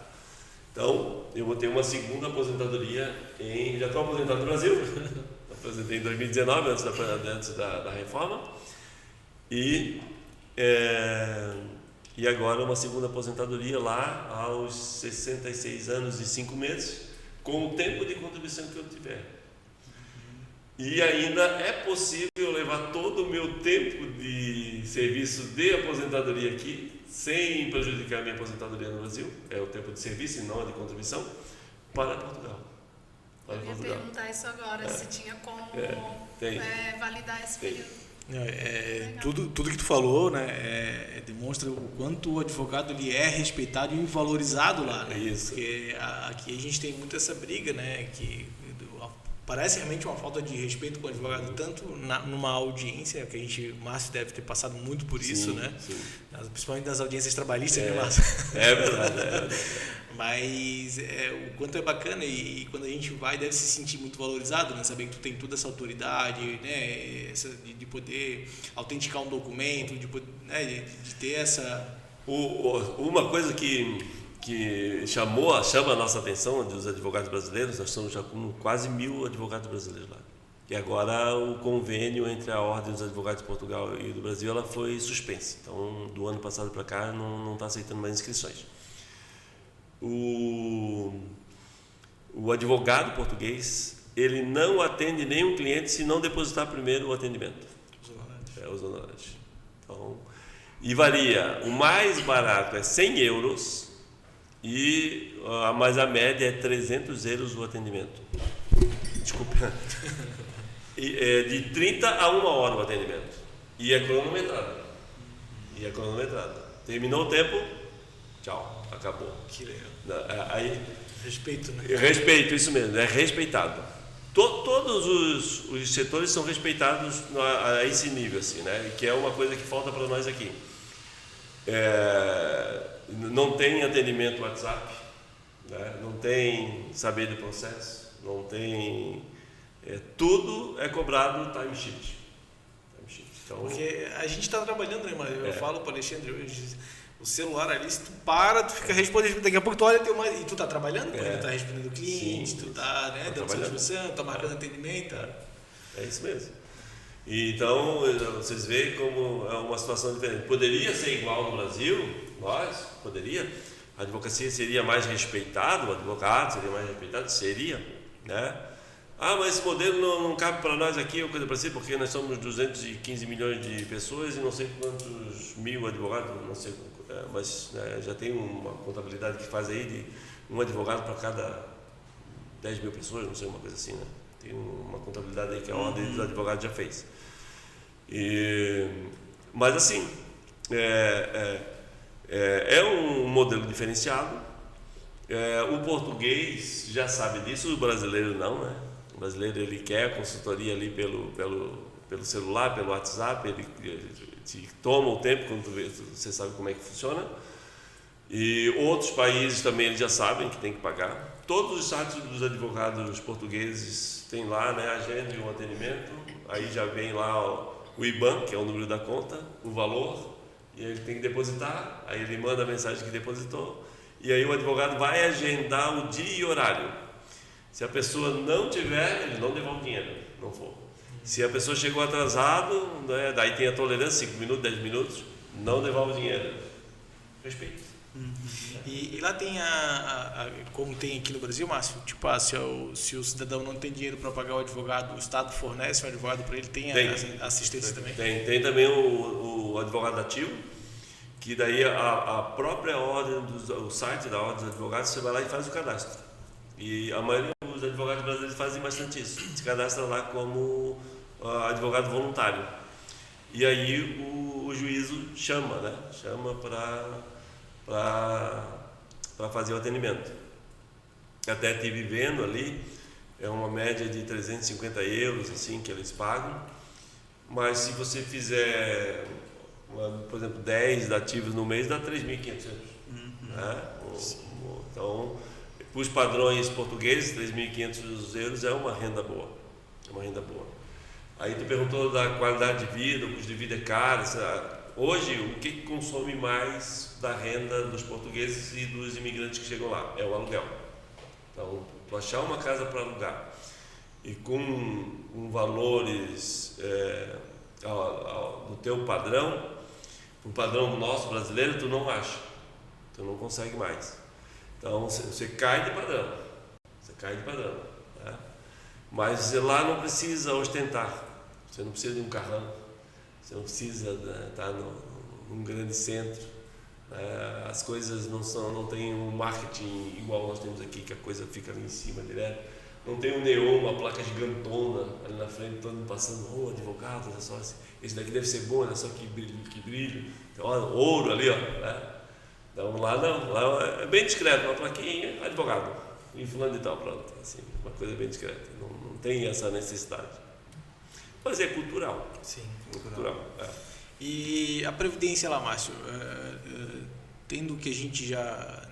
Então, eu vou ter uma segunda aposentadoria já estou aposentado no Brasil. Aposentei em 2019, antes da reforma. E agora uma segunda aposentadoria lá aos 66 anos e 5 meses, com o tempo de contribuição que eu tiver. E ainda é possível levar todo o meu tempo de serviço de aposentadoria aqui, sem prejudicar a minha aposentadoria no Brasil, é o tempo de serviço e não a de contribuição, para Portugal. Eu ia perguntar isso agora, se tinha como validar esse período. Tudo que tu falou, né, demonstra o quanto o advogado ele é respeitado e valorizado lá, né? Isso. Porque aqui a gente tem muito essa briga, né, que parece realmente uma falta de respeito com o advogado, tanto numa audiência, que o Márcio deve ter passado muito por isso, né? Sim. Principalmente nas audiências trabalhistas, né, Márcio? É verdade. Mas o quanto é bacana e quando a gente vai deve se sentir muito valorizado, né? Saber que tu tem toda essa autoridade, né? De poder autenticar um documento, de ter essa... Uma coisa que chama a nossa atenção dos advogados brasileiros, nós estamos já com quase 1.000 advogados brasileiros lá. E agora o convênio entre a Ordem dos Advogados de Portugal e do Brasil ela foi suspensa. Então, do ano passado para cá, não está aceitando mais inscrições. O advogado português, ele não atende nenhum cliente se não depositar primeiro o atendimento. Os honorários. Então, e varia. O mais barato é 100 euros, mas a média é 300 euros o atendimento. Desculpa. De 30 a 1 hora o atendimento. E é cronometrado. Terminou o tempo, tchau, acabou. Que legal. Aí, respeito, né? Respeito, isso mesmo, é respeitado. Todos os setores são respeitados a esse nível, assim, né? Que é uma coisa que falta para nós aqui. Não tem atendimento WhatsApp, né? Não tem saber do processo, não tem... tudo é cobrado timesheet. Então, porque a gente está trabalhando, né, mas eu falo para o Alexandre hoje, o celular ali, se tu para, tu fica respondendo, daqui a pouco tu olha e tu tá trabalhando, porque tu tá respondendo o cliente, sim, tu tá, né, dando solução, tá marcando atendimento. É isso mesmo. Então, vocês veem como é uma situação diferente. Poderia ser igual no Brasil, poderia. A advocacia seria mais respeitada, o advogado seria mais respeitado, seria, né? Mas esse modelo não cabe para nós aqui, ou coisa parecida, porque nós somos 215 milhões de pessoas e não sei quantos mil advogados, não sei, mas já tem uma contabilidade que faz aí de um advogado para cada 10 mil pessoas, não sei, uma coisa assim, né? Tem uma contabilidade aí que a Ordem dos Advogados já fez. Mas assim, é um modelo diferenciado. O português já sabe disso, o brasileiro não, né? O brasileiro ele quer a consultoria ali pelo celular, pelo WhatsApp, ele te toma o tempo quando você sabe como é que funciona. E outros países também eles já sabem que tem que pagar. Todos os sites dos advogados portugueses tem lá, né, a agenda e o atendimento. Aí já vem lá o IBAN, que é o número da conta, o valor, e ele tem que depositar. Aí ele manda a mensagem que depositou. E aí o advogado vai agendar o dia e horário. Se a pessoa não tiver, ele não devolve o dinheiro, não for. Se a pessoa chegou atrasado, né, daí tem a tolerância, 5 minutos, 10 minutos, não devolve o dinheiro. respeito. E lá tem como tem aqui no Brasil, Márcio, tipo, se o cidadão não tem dinheiro para pagar o advogado, o Estado fornece um advogado para ele, tem assistência também? Tem também o advogado ativo, que daí a própria ordem, o site da ordem dos advogados, você vai lá e faz o cadastro. E a maioria dos advogados brasileiros fazem bastante isso, se cadastra lá como advogado voluntário. E aí o juízo chama, né? Chama para fazer o atendimento. Até estive vendo ali, é uma média de 350 euros assim, que eles pagam, mas se você fizer, por exemplo, 10 ativos no mês, dá 3.500 euros. Né? Então, para os padrões portugueses, 3.500 euros é uma renda boa. É uma renda boa. Aí tu perguntou da qualidade de vida, o custo de vida é caro. Hoje, o que consome mais da renda dos portugueses e dos imigrantes que chegam lá? É o aluguel. Então, tu achar uma casa para alugar e com valores do teu padrão, o padrão nosso brasileiro, tu não acha. Tu não consegue mais. Então, você cai de padrão. Né? Mas lá não precisa ostentar. Você não precisa de um carrão. Você não precisa estar num grande centro. As coisas não tem um marketing igual nós temos aqui, que a coisa fica ali em cima direto. Não tem um neon, uma placa gigantona ali na frente, todo mundo passando, advogado, olha só, esse daqui deve ser bom, olha só que brilho. Então, olha, ouro ali, ó. Né? Então lá não, lá é bem discreto, uma plaquinha, advogado, e fulano e tal, pronto. Assim, uma coisa bem discreta, não tem essa necessidade. Mas é cultural. Sim, cultural. E a Previdência lá, Márcio, tendo que a gente já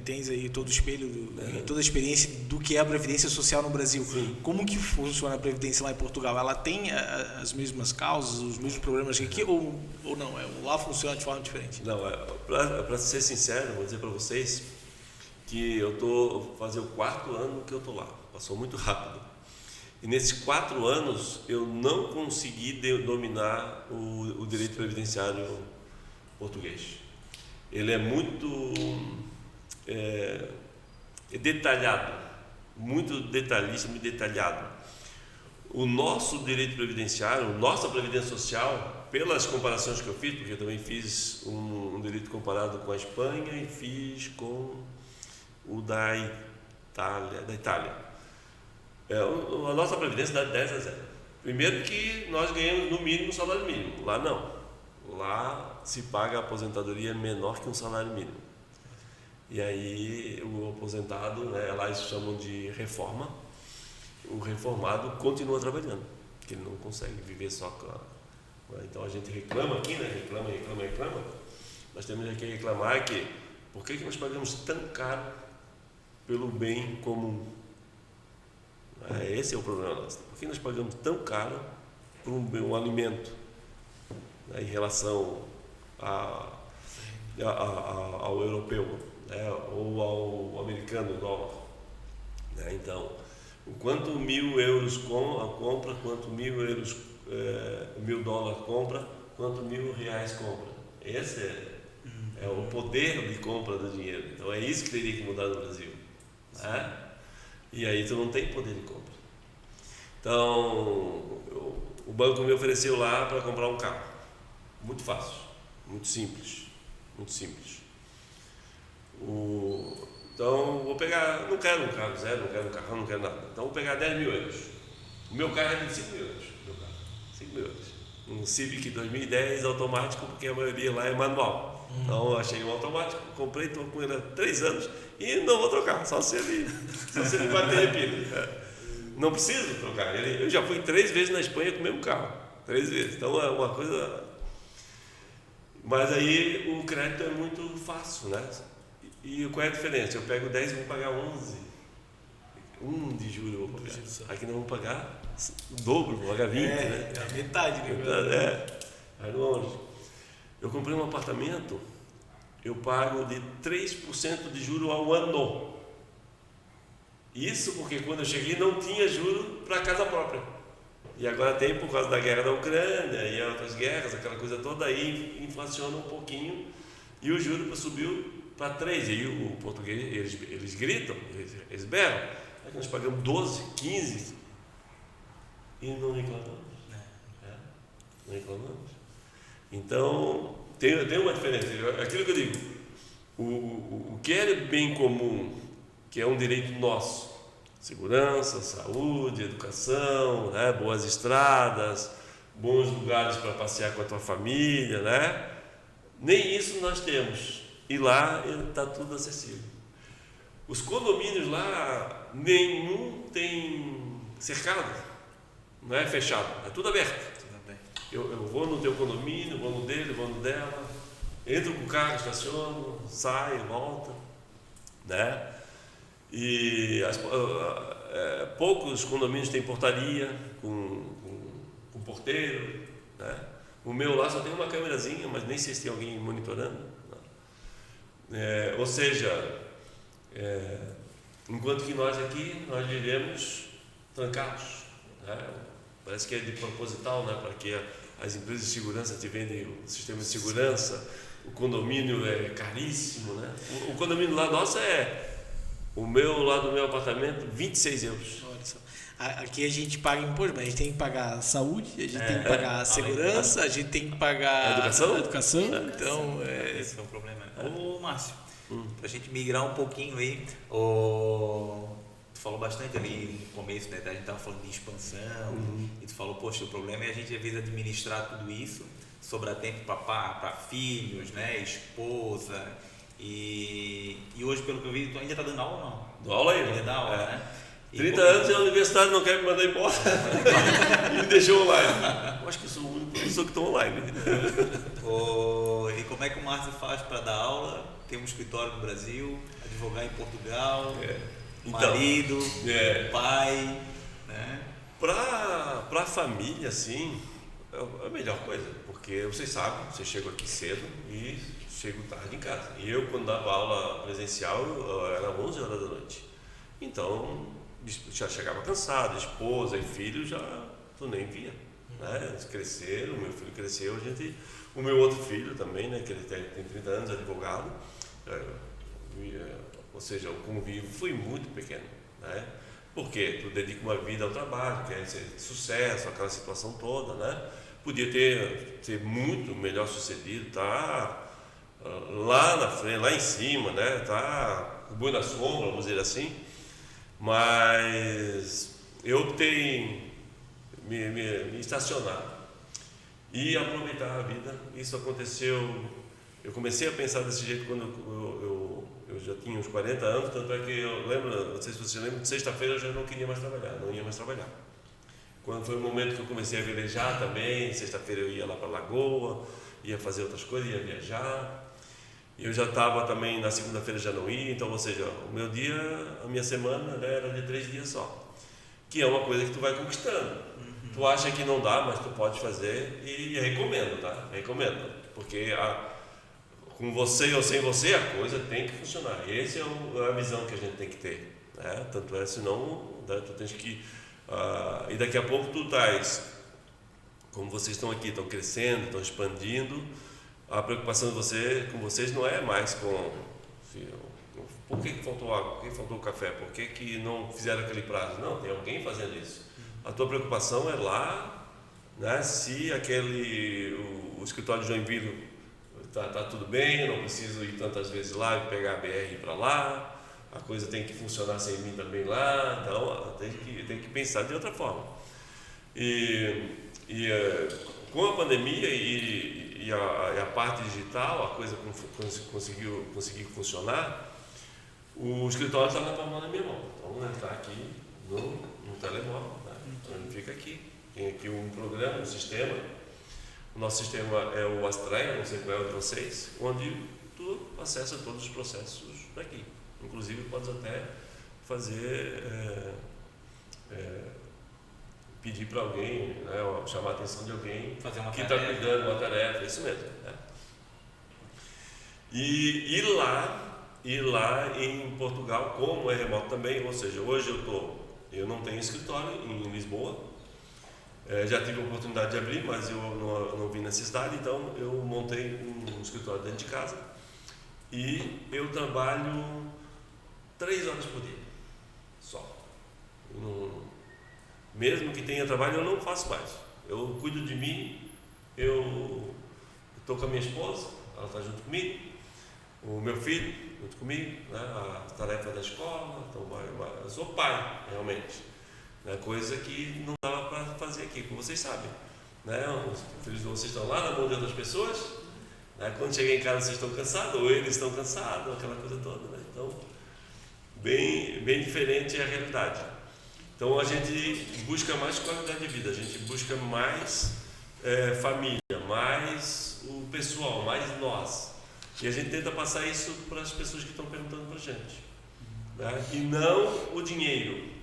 tens aí todo o espelho, toda a experiência do que é a Previdência Social no Brasil. Sim. Como que funciona a Previdência lá em Portugal? Ela tem as mesmas causas, os mesmos problemas que aqui ou não? Lá funciona de forma diferente? Não, para ser sincero, vou dizer para vocês que eu estou fazendo o 4º ano que eu estou lá. Passou muito rápido. E nesses 4 anos eu não consegui dominar o direito previdenciário português. Ele é muito detalhado, muito detalhista, muito detalhado. O nosso direito previdenciário, nossa previdência social, pelas comparações que eu fiz, porque eu também fiz um direito comparado com a Espanha e fiz com o da Itália. A nossa previdência dá 10-0. Primeiro que nós ganhamos no mínimo o salário mínimo. Lá não. Lá se paga a aposentadoria menor que um salário mínimo. E aí o aposentado, né, lá eles chamam de reforma, o reformado continua trabalhando, porque ele não consegue viver só com Então a gente reclama aqui, né? Reclama. Nós temos que reclamar que por que nós pagamos tão caro pelo bem comum? Esse é o problema nosso. Por que nós pagamos tão caro por um alimento, né, em relação ao europeu, né, ou ao americano, dólar? Né? Então, o quanto 1.000 euros compra, quanto 1.000 euros, $1.000 compra, quanto R$1.000 compra. Esse é o poder de compra do dinheiro. Então é isso que teria que mudar no Brasil. Né? E aí tu não tem poder de compra. Então, o banco me ofereceu lá para comprar um carro. Muito fácil, muito simples. Então, vou pegar, não quero um carro zero, não quero um carrão, não quero nada. Então, vou pegar 10.000 euros. O meu carro é de 5.000 euros. 5.000 euros. Um Civic 2010 automático, porque a maioria lá é manual. Então, eu achei um automático, comprei, estou com ele há 3 anos e não vou trocar, só se ele bater a pilha. Não preciso trocar. Eu já fui 3 vezes na Espanha com o mesmo carro. 3 vezes. Então, é uma coisa... Mas aí, o crédito é muito fácil, né? E qual é a diferença? Eu pego 10 e vou pagar 11. 1 de julho eu vou pagar. Aqui nós vamos pagar o dobro, vou pagar 20, né? É a metade, né? Vai longe. Eu comprei um apartamento, eu pago de 3% de juro ao ano. Isso porque quando eu cheguei não tinha juro para casa própria. E agora tem por causa da guerra da Ucrânia e outras guerras, aquela coisa toda, aí inflaciona um pouquinho. e o juro subiu para 3, e aí o português, eles gritam, eles berram, aí nós pagamos 12, 15 e não reclamamos. Não reclamamos. Então, tem uma diferença. Aquilo que eu digo, o que é bem comum, que é um direito nosso, segurança, saúde, educação, né, boas estradas, bons lugares para passear com a tua família, né? Nem isso nós temos. E lá está tudo acessível. Os condomínios lá, nenhum tem cercado, não é fechado, é tudo aberto. Eu vou no teu condomínio, vou no dele, vou no dela, entro com o carro, estaciono, saio, volto, né? E poucos condomínios têm portaria com porteiro, né? O meu lá só tem uma câmerazinha, mas nem sei se tem alguém monitorando. Ou seja, enquanto que nós aqui, nós vivemos trancados, né? Parece que é de proposital, né? Para que as empresas de segurança te vendem o sistema de segurança, o condomínio é caríssimo, né? O condomínio lá nosso lá do meu apartamento, 26 euros. Olha só. Aqui a gente paga imposto, mas a gente tem que pagar saúde, a gente tem que pagar segurança, a gente tem que pagar educação. Então, esse é o problema. Ô, Márcio, pra gente migrar um pouquinho aí, tu falou bastante ali no começo, né? A gente estava falando de expansão, e tu falou, poxa, o problema é a gente às vezes administrar tudo isso, sobrar tempo para filhos, né? Esposa, e hoje, pelo que eu vi, tu ainda está dando aula ou não? Dou aula ainda. Ainda dá aula, né? 30 anos e a universidade não quer me mandar embora e me deixou online. Eu acho que eu sou o único professor que está online. E como é que o Márcio faz para dar aula? Tem um escritório no Brasil, advogar em Portugal, marido, pai, né? Para a família, assim, é a melhor coisa, porque vocês sabem, vocês chegam aqui cedo e chego tarde em casa. E eu, quando dava aula presencial, era 11 horas da noite. Então, já chegava cansado, esposa e filho já tu nem via, né? Eles cresceram, meu filho cresceu, o meu outro filho também, né? Que ele tem 30 anos, advogado, ou seja, o convívio foi muito pequeno, né? Porque tu dedica uma vida ao trabalho, quer ser sucesso, aquela situação toda, né? Podia ter muito melhor sucedido, tá lá na frente, lá em cima, né? Tá o boi na sombra, vamos dizer assim. Mas eu optei em me estacionar e aproveitar a vida. Isso aconteceu, eu comecei a pensar desse jeito quando eu já tinha uns 40 anos, tanto é que eu lembro, não sei se você lembra, de sexta-feira eu já não queria mais trabalhar, não ia mais trabalhar. Quando foi o momento que eu comecei a velejar também, sexta-feira eu ia lá para a Lagoa, ia fazer outras coisas, ia viajar. Eu já estava também, na segunda-feira já não ia, então, ou seja, o meu dia, a minha semana, né, era de 3 dias só. Que é uma coisa que tu vai conquistando. Tu acha que não dá, mas tu pode fazer e recomendo, tá? Recomendo. Porque com você ou sem você a coisa tem que funcionar. E essa é a visão que a gente tem que ter, né? Tanto é, senão, né, tu tens que... e daqui a pouco tu estás, como vocês estão aqui, estão crescendo, estão expandindo, a preocupação com vocês não é mais com por que faltou água, por que faltou café, por que não fizeram aquele prazo. Não, tem alguém fazendo isso. A tua preocupação é lá, né, se o escritório de Joinville tá tudo bem, eu não preciso ir tantas vezes lá e pegar a BR para lá, a coisa tem que funcionar sem mim também lá, então tem que pensar de outra forma. Com a pandemia e a parte digital, a coisa conseguiu funcionar, o escritório está na palma da minha mão. Então ele está aqui no telemóvel, né? Então ele fica aqui. Tem aqui um programa, um sistema. O nosso sistema é o Astreia, não sei qual é o de vocês, onde tu acessa todos os processos daqui. Inclusive podes até fazer, pedir para alguém, né, chamar a atenção de alguém que está cuidando uma tarefa, isso mesmo. Né? E lá em Portugal, como é remoto também, ou seja, hoje eu não tenho escritório em Lisboa, já tive a oportunidade de abrir, mas eu não vi necessidade, então eu montei um escritório dentro de casa e eu trabalho 3 horas por dia, só. Mesmo que tenha trabalho, eu não faço mais. Eu cuido de mim, eu estou com a minha esposa, ela está junto comigo, o meu filho junto comigo, né? A tarefa da escola, então eu sou pai, realmente. Né? Coisa que não dava para fazer aqui, como vocês sabem. Né? Os filhos de vocês estão lá na mão de outras pessoas, né? Quando cheguem em casa vocês estão cansados, ou eles estão cansados, aquela coisa toda. Né? Então, bem diferente é a realidade. Então a gente busca mais qualidade de vida, a gente busca mais família, mais o pessoal, mais nós. E a gente tenta passar isso para as pessoas que estão perguntando para a gente. Né? E não o dinheiro.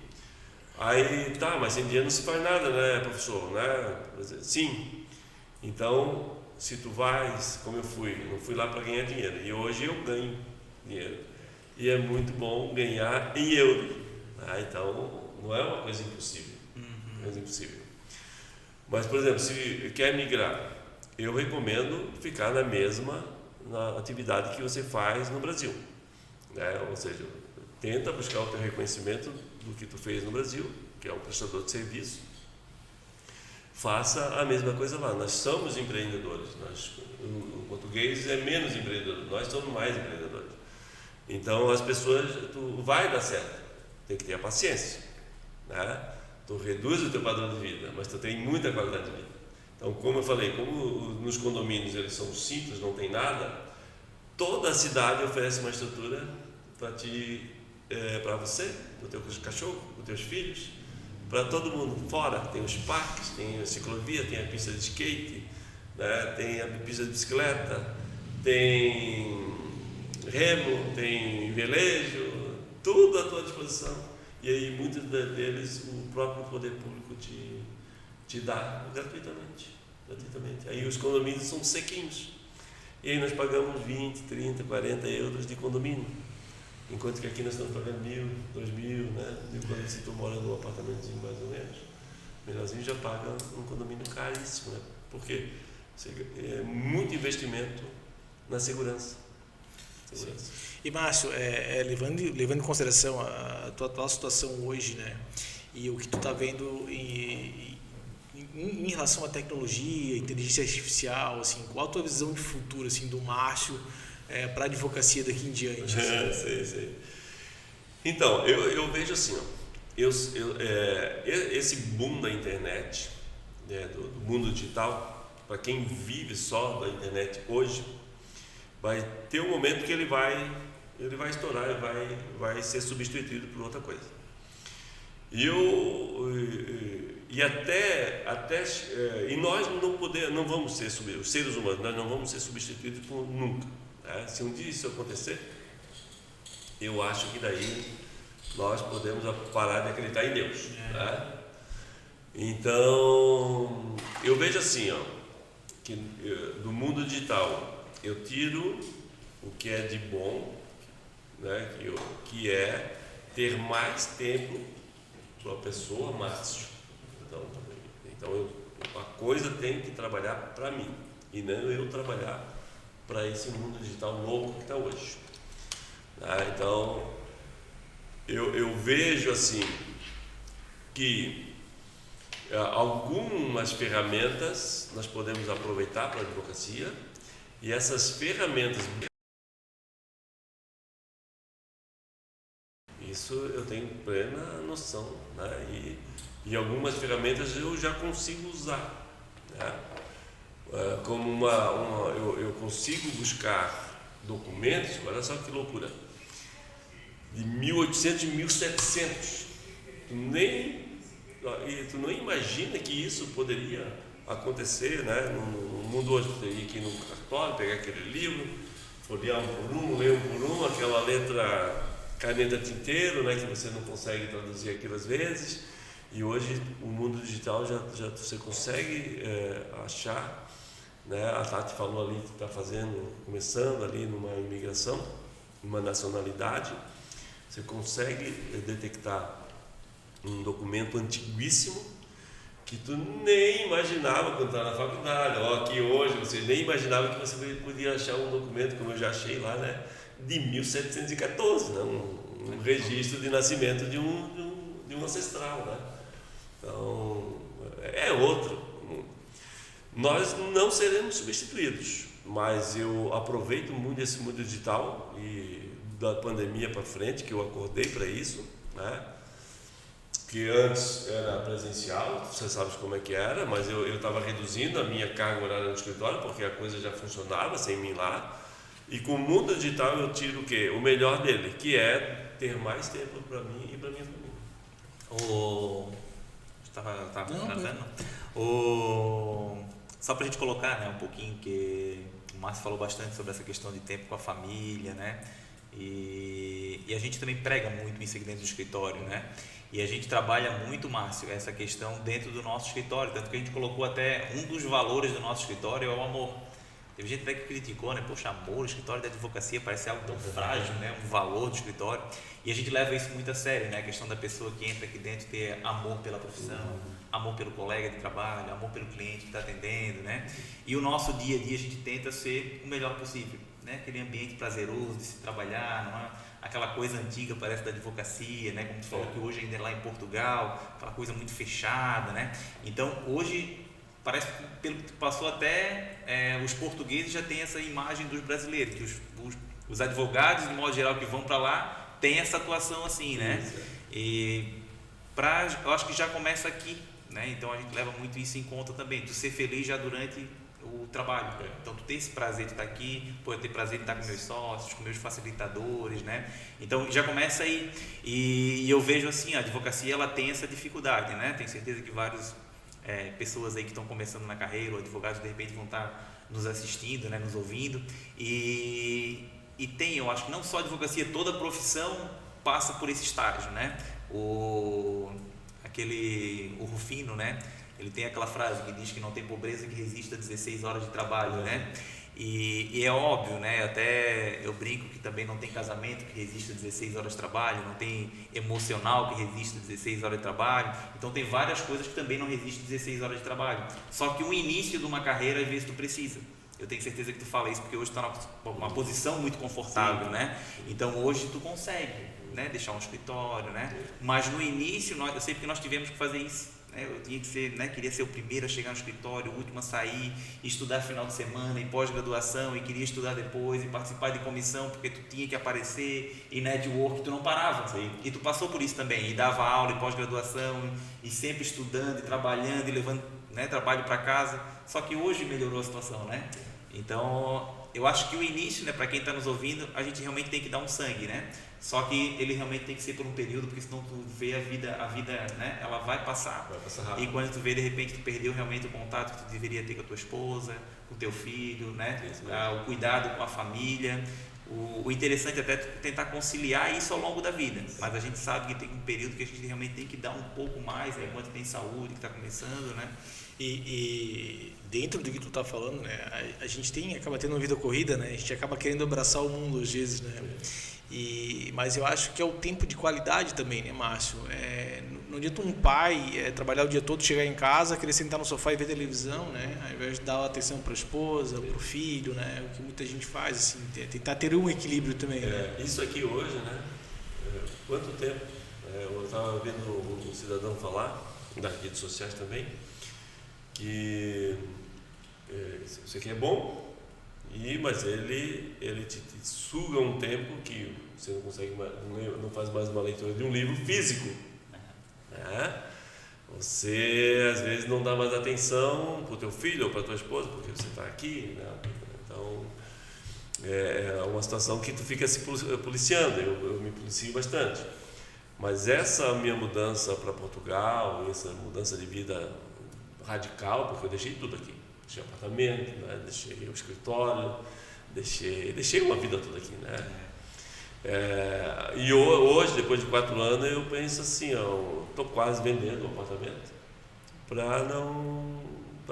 Aí, tá, mas sem dinheiro não se faz nada, né, professor? Né? Sim. Então, se tu vais, como eu não fui lá para ganhar dinheiro. E hoje eu ganho dinheiro. E é muito bom ganhar em euro. Então, não é uma coisa impossível. Coisa impossível. Mas, por exemplo, se quer migrar, eu recomendo ficar na atividade que você faz no Brasil. Né? Ou seja, tenta buscar o teu reconhecimento do que tu fez no Brasil, que é um prestador de serviço. Faça a mesma coisa lá. Nós somos empreendedores. O português é menos empreendedor. Nós somos mais empreendedores. Então, as pessoas, tu vai dar certo. Tem que ter a paciência. Né? Tu reduz o teu padrão de vida, mas tu tem muita qualidade de vida. Então, como eu falei, como nos condomínios eles são simples, não tem nada, toda a cidade oferece uma estrutura para você, para o teu cachorro, para os teus filhos, para todo mundo. Fora tem os parques, tem a ciclovia, tem a pista de skate, né? Tem a pista de bicicleta, tem remo, tem velejo, tudo à tua disposição. E aí muitos deles o próprio poder público te dá gratuitamente. Aí os condomínios são sequinhos. E aí nós pagamos 20, 30, 40 euros de condomínio. Enquanto que aqui nós estamos pagando 1.000, 2.000, né? Quando se tu mora num apartamentozinho mais ou menos, melhorzinho já paga um condomínio caríssimo, né? Por quê? É muito investimento na segurança. E Márcio, levando em consideração a tua atual situação hoje, né, e o que tu está vendo em relação à tecnologia, inteligência artificial, assim, qual a tua visão de futuro, assim, do Márcio para a advocacia daqui em diante? Assim? Sei. Então, eu vejo assim, ó, esse boom da internet, né, do mundo digital, para quem vive só da internet hoje, vai ter um momento que ele vai estourar, vai ser substituído por outra coisa. E nós não vamos ser os seres humanos, nós não vamos ser substituídos por nunca. Né? Se um dia isso acontecer, eu acho que daí nós podemos parar de acreditar em Deus. Né? Então, eu vejo assim, ó, que do mundo digital eu tiro o que é de bom, né, que é ter mais tempo para a pessoa, Márcio. Então a coisa tem que trabalhar para mim e não eu trabalhar para esse mundo digital louco que está hoje. Então eu vejo assim que algumas ferramentas nós podemos aproveitar para a advocacia. E essas ferramentas, isso eu tenho plena noção, né? E algumas ferramentas eu já consigo usar, né? Como eu consigo buscar documentos, olha só que loucura, de 1800 e 1700. Tu não imagina que isso poderia acontecer, né? No mundo hoje, tu teria que ir num cartório, pegar aquele livro, folhear um por um, ler um por um, aquela letra caneta tinteiro, né? Que você não consegue traduzir aquilo às vezes. E hoje o mundo digital já você consegue achar, né? A Tati falou ali que está começando ali numa imigração, numa nacionalidade, você consegue detectar um documento antiguíssimo que tu nem imaginava quando estava na faculdade, ou aqui hoje, você nem imaginava que você podia achar um documento, como eu já achei lá, né, de 1714, né, um registro de nascimento de um ancestral, né? Então, é outro. Nós não seremos substituídos, mas eu aproveito muito esse mundo digital e da pandemia para frente, que eu acordei para isso, né? Que antes era presencial, você sabe como é que era, mas eu estava reduzindo a minha carga horária no escritório, porque a coisa já funcionava sem mim lá. E com o mundo digital eu tiro o quê? O melhor dele, que é ter mais tempo para mim e para minha família. Estava finalizando? Só para a gente colocar, né, um pouquinho, que o Márcio falou bastante sobre essa questão de tempo com a família, né? E a gente também prega muito isso aqui dentro do escritório, né? E a gente trabalha muito, Márcio, essa questão dentro do nosso escritório, tanto que a gente colocou até um dos valores do nosso escritório é o amor. Teve gente até que criticou, né? Poxa, amor, o escritório da advocacia parece algo tão frágil, né? Um valor do escritório. E a gente leva isso muito a sério, né? A questão da pessoa que entra aqui dentro ter amor pela profissão, amor pelo colega de trabalho, amor pelo cliente que está atendendo, né? E o nosso dia a dia a gente tenta ser o melhor possível, né? Aquele ambiente prazeroso de se trabalhar, não é? Aquela coisa antiga, parece, da advocacia, né? Como tu falou que hoje ainda é lá em Portugal, aquela coisa muito fechada, né? Então, hoje, parece que pelo que passou até, os portugueses já têm essa imagem dos brasileiros, que os advogados, de modo geral, que vão para lá, têm essa atuação assim, né? E eu acho que já começa aqui, né? Então, a gente leva muito isso em conta também, tu ser feliz já durante o trabalho. Então tu tem esse prazer de estar aqui, eu ter prazer de estar com meus sócios, com meus facilitadores, né? Então já começa aí, e eu vejo assim, a advocacia ela tem essa dificuldade, né? Tenho certeza que várias pessoas aí que estão começando na carreira, ou advogados de repente vão estar nos assistindo, né? Nos ouvindo, e tem, eu acho que não só a advocacia, toda a profissão passa por esse estágio, né? O Rufino, né? Ele tem aquela frase que diz que não tem pobreza que resista a 16 horas de trabalho, né? E é óbvio, né? Até eu brinco que também não tem casamento que resista a 16 horas de trabalho, não tem emocional que resista a 16 horas de trabalho. Então tem várias coisas que também não resistem a 16 horas de trabalho. Só que o início de uma carreira, às vezes tu precisa. Eu tenho certeza que tu fala isso porque hoje tu está numa posição muito confortável, né? Então hoje tu consegue, né? Deixar um escritório, né? Mas no início, eu sei que nós tivemos que fazer isso. Eu tinha que ser, né, queria ser o primeiro a chegar no escritório, o último a sair, estudar final de semana, em pós-graduação, e queria estudar depois, e participar de comissão, porque tu tinha que aparecer, e network, tu não parava. Sim. E tu passou por isso também, e dava aula em pós-graduação, e sempre estudando, e trabalhando, e levando, né, trabalho para casa. Só que hoje melhorou a situação, né? Então, eu acho que o início, né, para quem está nos ouvindo, a gente realmente tem que dar um sangue, né? Só que ele realmente tem que ser por um período, porque senão tu vê a vida, né, ela vai passar rápido. E quando tu vê, de repente, tu perdeu realmente o contato que tu deveria ter com a tua esposa, com o teu filho, né? O cuidado com a família. O interessante é até tu tentar conciliar isso ao longo da vida, mas a gente sabe que tem um período que a gente realmente tem que dar um pouco mais, né, enquanto tem saúde, que está começando, né? E dentro do que tu tá falando, né, a gente acaba tendo uma vida corrida, né? A gente acaba querendo abraçar o mundo às vezes, né? Mas eu acho que é o tempo de qualidade também, né, Márcio? Não adianta um pai trabalhar o dia todo, chegar em casa, querer sentar no sofá e ver televisão, né? Ao invés de dar atenção para a esposa, para o filho, né? O que muita gente faz, assim, tentar ter um equilíbrio também. Né? Isso aqui hoje, né? Quanto tempo? Eu estava vendo um cidadão falar, das redes sociais também, que isso aqui é bom, mas ele te suga um tempo que você não consegue, não faz mais uma leitura de um livro físico. Né? Você às vezes não dá mais atenção para o teu filho ou para a tua esposa porque você está aqui, né? Então é uma situação que tu fica se policiando. Eu me policio bastante, mas essa minha mudança para Portugal, essa mudança de vida radical, porque eu deixei tudo aqui, deixei apartamento, né? Deixei o escritório, deixei uma vida toda aqui, né? E hoje, depois de 4 anos, eu penso assim, estou quase vendendo o apartamento para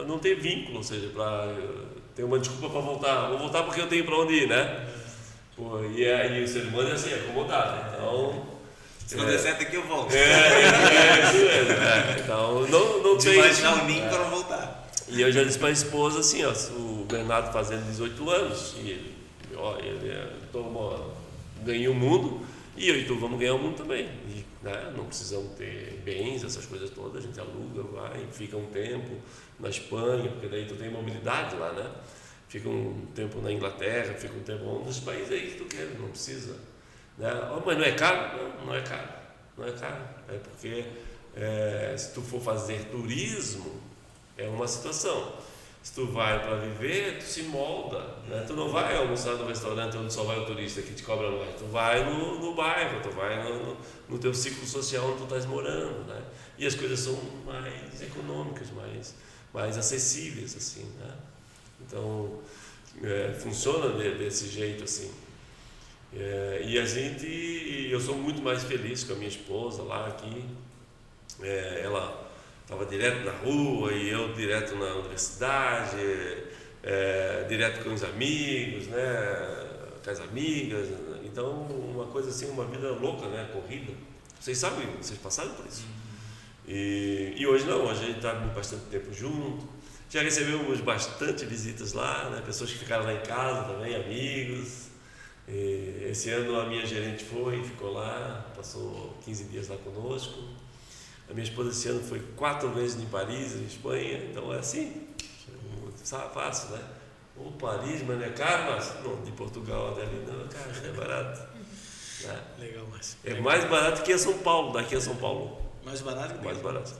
não ter vínculo, ou seja, para ter uma desculpa para voltar. Vou voltar porque eu tenho para onde ir, né? E o ser humano é assim, acomodado. Então, Se não der certo aqui, eu volto. Isso mesmo. Então, não De tem... imaginar o ninho para voltar. E eu já disse para a esposa assim, ó, o Bernardo fazendo 18 anos, e ele ganhou o mundo, e eu e tu vamos ganhar o mundo também. E, né, não precisamos ter bens, essas coisas todas, a gente aluga, vai, fica um tempo na Espanha, porque daí tu tem mobilidade lá, né? Fica um tempo na Inglaterra, fica um tempo onde os países aí que tu quer, não precisa. Né? Oh, mas não é caro? Não é caro. Não é caro. É porque se tu for fazer turismo, é uma situação. Se tu vai para viver, tu se molda. Né? Tu não vai almoçar no restaurante onde só vai o turista que te cobra mais. Tu vai no bairro, tu vai no teu ciclo social onde tu estás morando. Né? E as coisas são mais econômicas, mais acessíveis. Assim, né? Então, funciona desse jeito assim. E eu sou muito mais feliz com a minha esposa lá aqui. Ela estava direto na rua e eu direto na universidade, direto com os amigos, né, com as amigas. Então, uma coisa assim, uma vida louca, né, corrida. Vocês sabem, vocês passaram por isso. E hoje não, hoje a gente está bastante tempo junto. Já recebemos bastante visitas lá, né, pessoas que ficaram lá em casa também, amigos. E esse ano a minha gerente ficou lá, passou 15 dias lá conosco. A minha esposa esse ano foi 4 vezes em Paris, em Espanha, então é assim, fácil, né? Ou Paris, mas não é caro, mas não, de Portugal até ali não é caro, não é barato. Né? Legal, Márcio. É mais barato que a São Paulo, daqui a São Paulo. Mais barato que mais barato.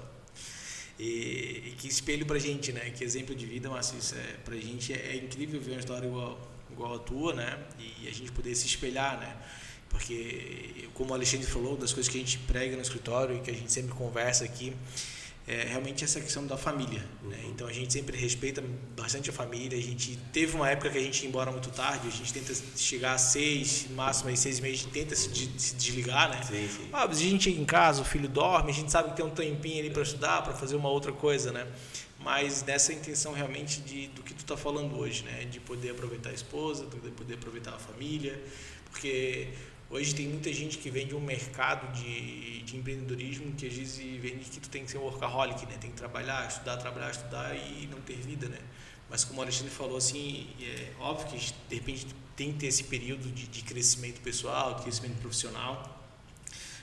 E que espelho pra gente, né? Que exemplo de vida, Márcio, isso pra gente é incrível ver uma história igual a tua, né? E a gente poder se espelhar, né? Porque, como o Alexandre falou, das coisas que a gente prega no escritório e que a gente sempre conversa aqui, é realmente essa questão da família, né? Então a gente sempre respeita bastante a família. A gente teve uma época que a gente ia embora muito tarde, a gente tenta chegar às 6, no máximo às 6h30, a gente tenta se desligar, né? Sim, sim. A gente chega em casa, o filho dorme, a gente sabe que tem um tempinho ali para estudar, para fazer uma outra coisa, né? Mas nessa intenção realmente do que tu tá falando hoje, né? De poder aproveitar a esposa, de poder aproveitar a família, porque hoje tem muita gente que vem de um mercado de empreendedorismo que às vezes vende que tu tem que ser um workaholic, né? Tem que trabalhar e não ter vida, né? Mas como o Alexandre falou, assim, é óbvio que de repente tem que ter esse período de crescimento pessoal, de crescimento profissional,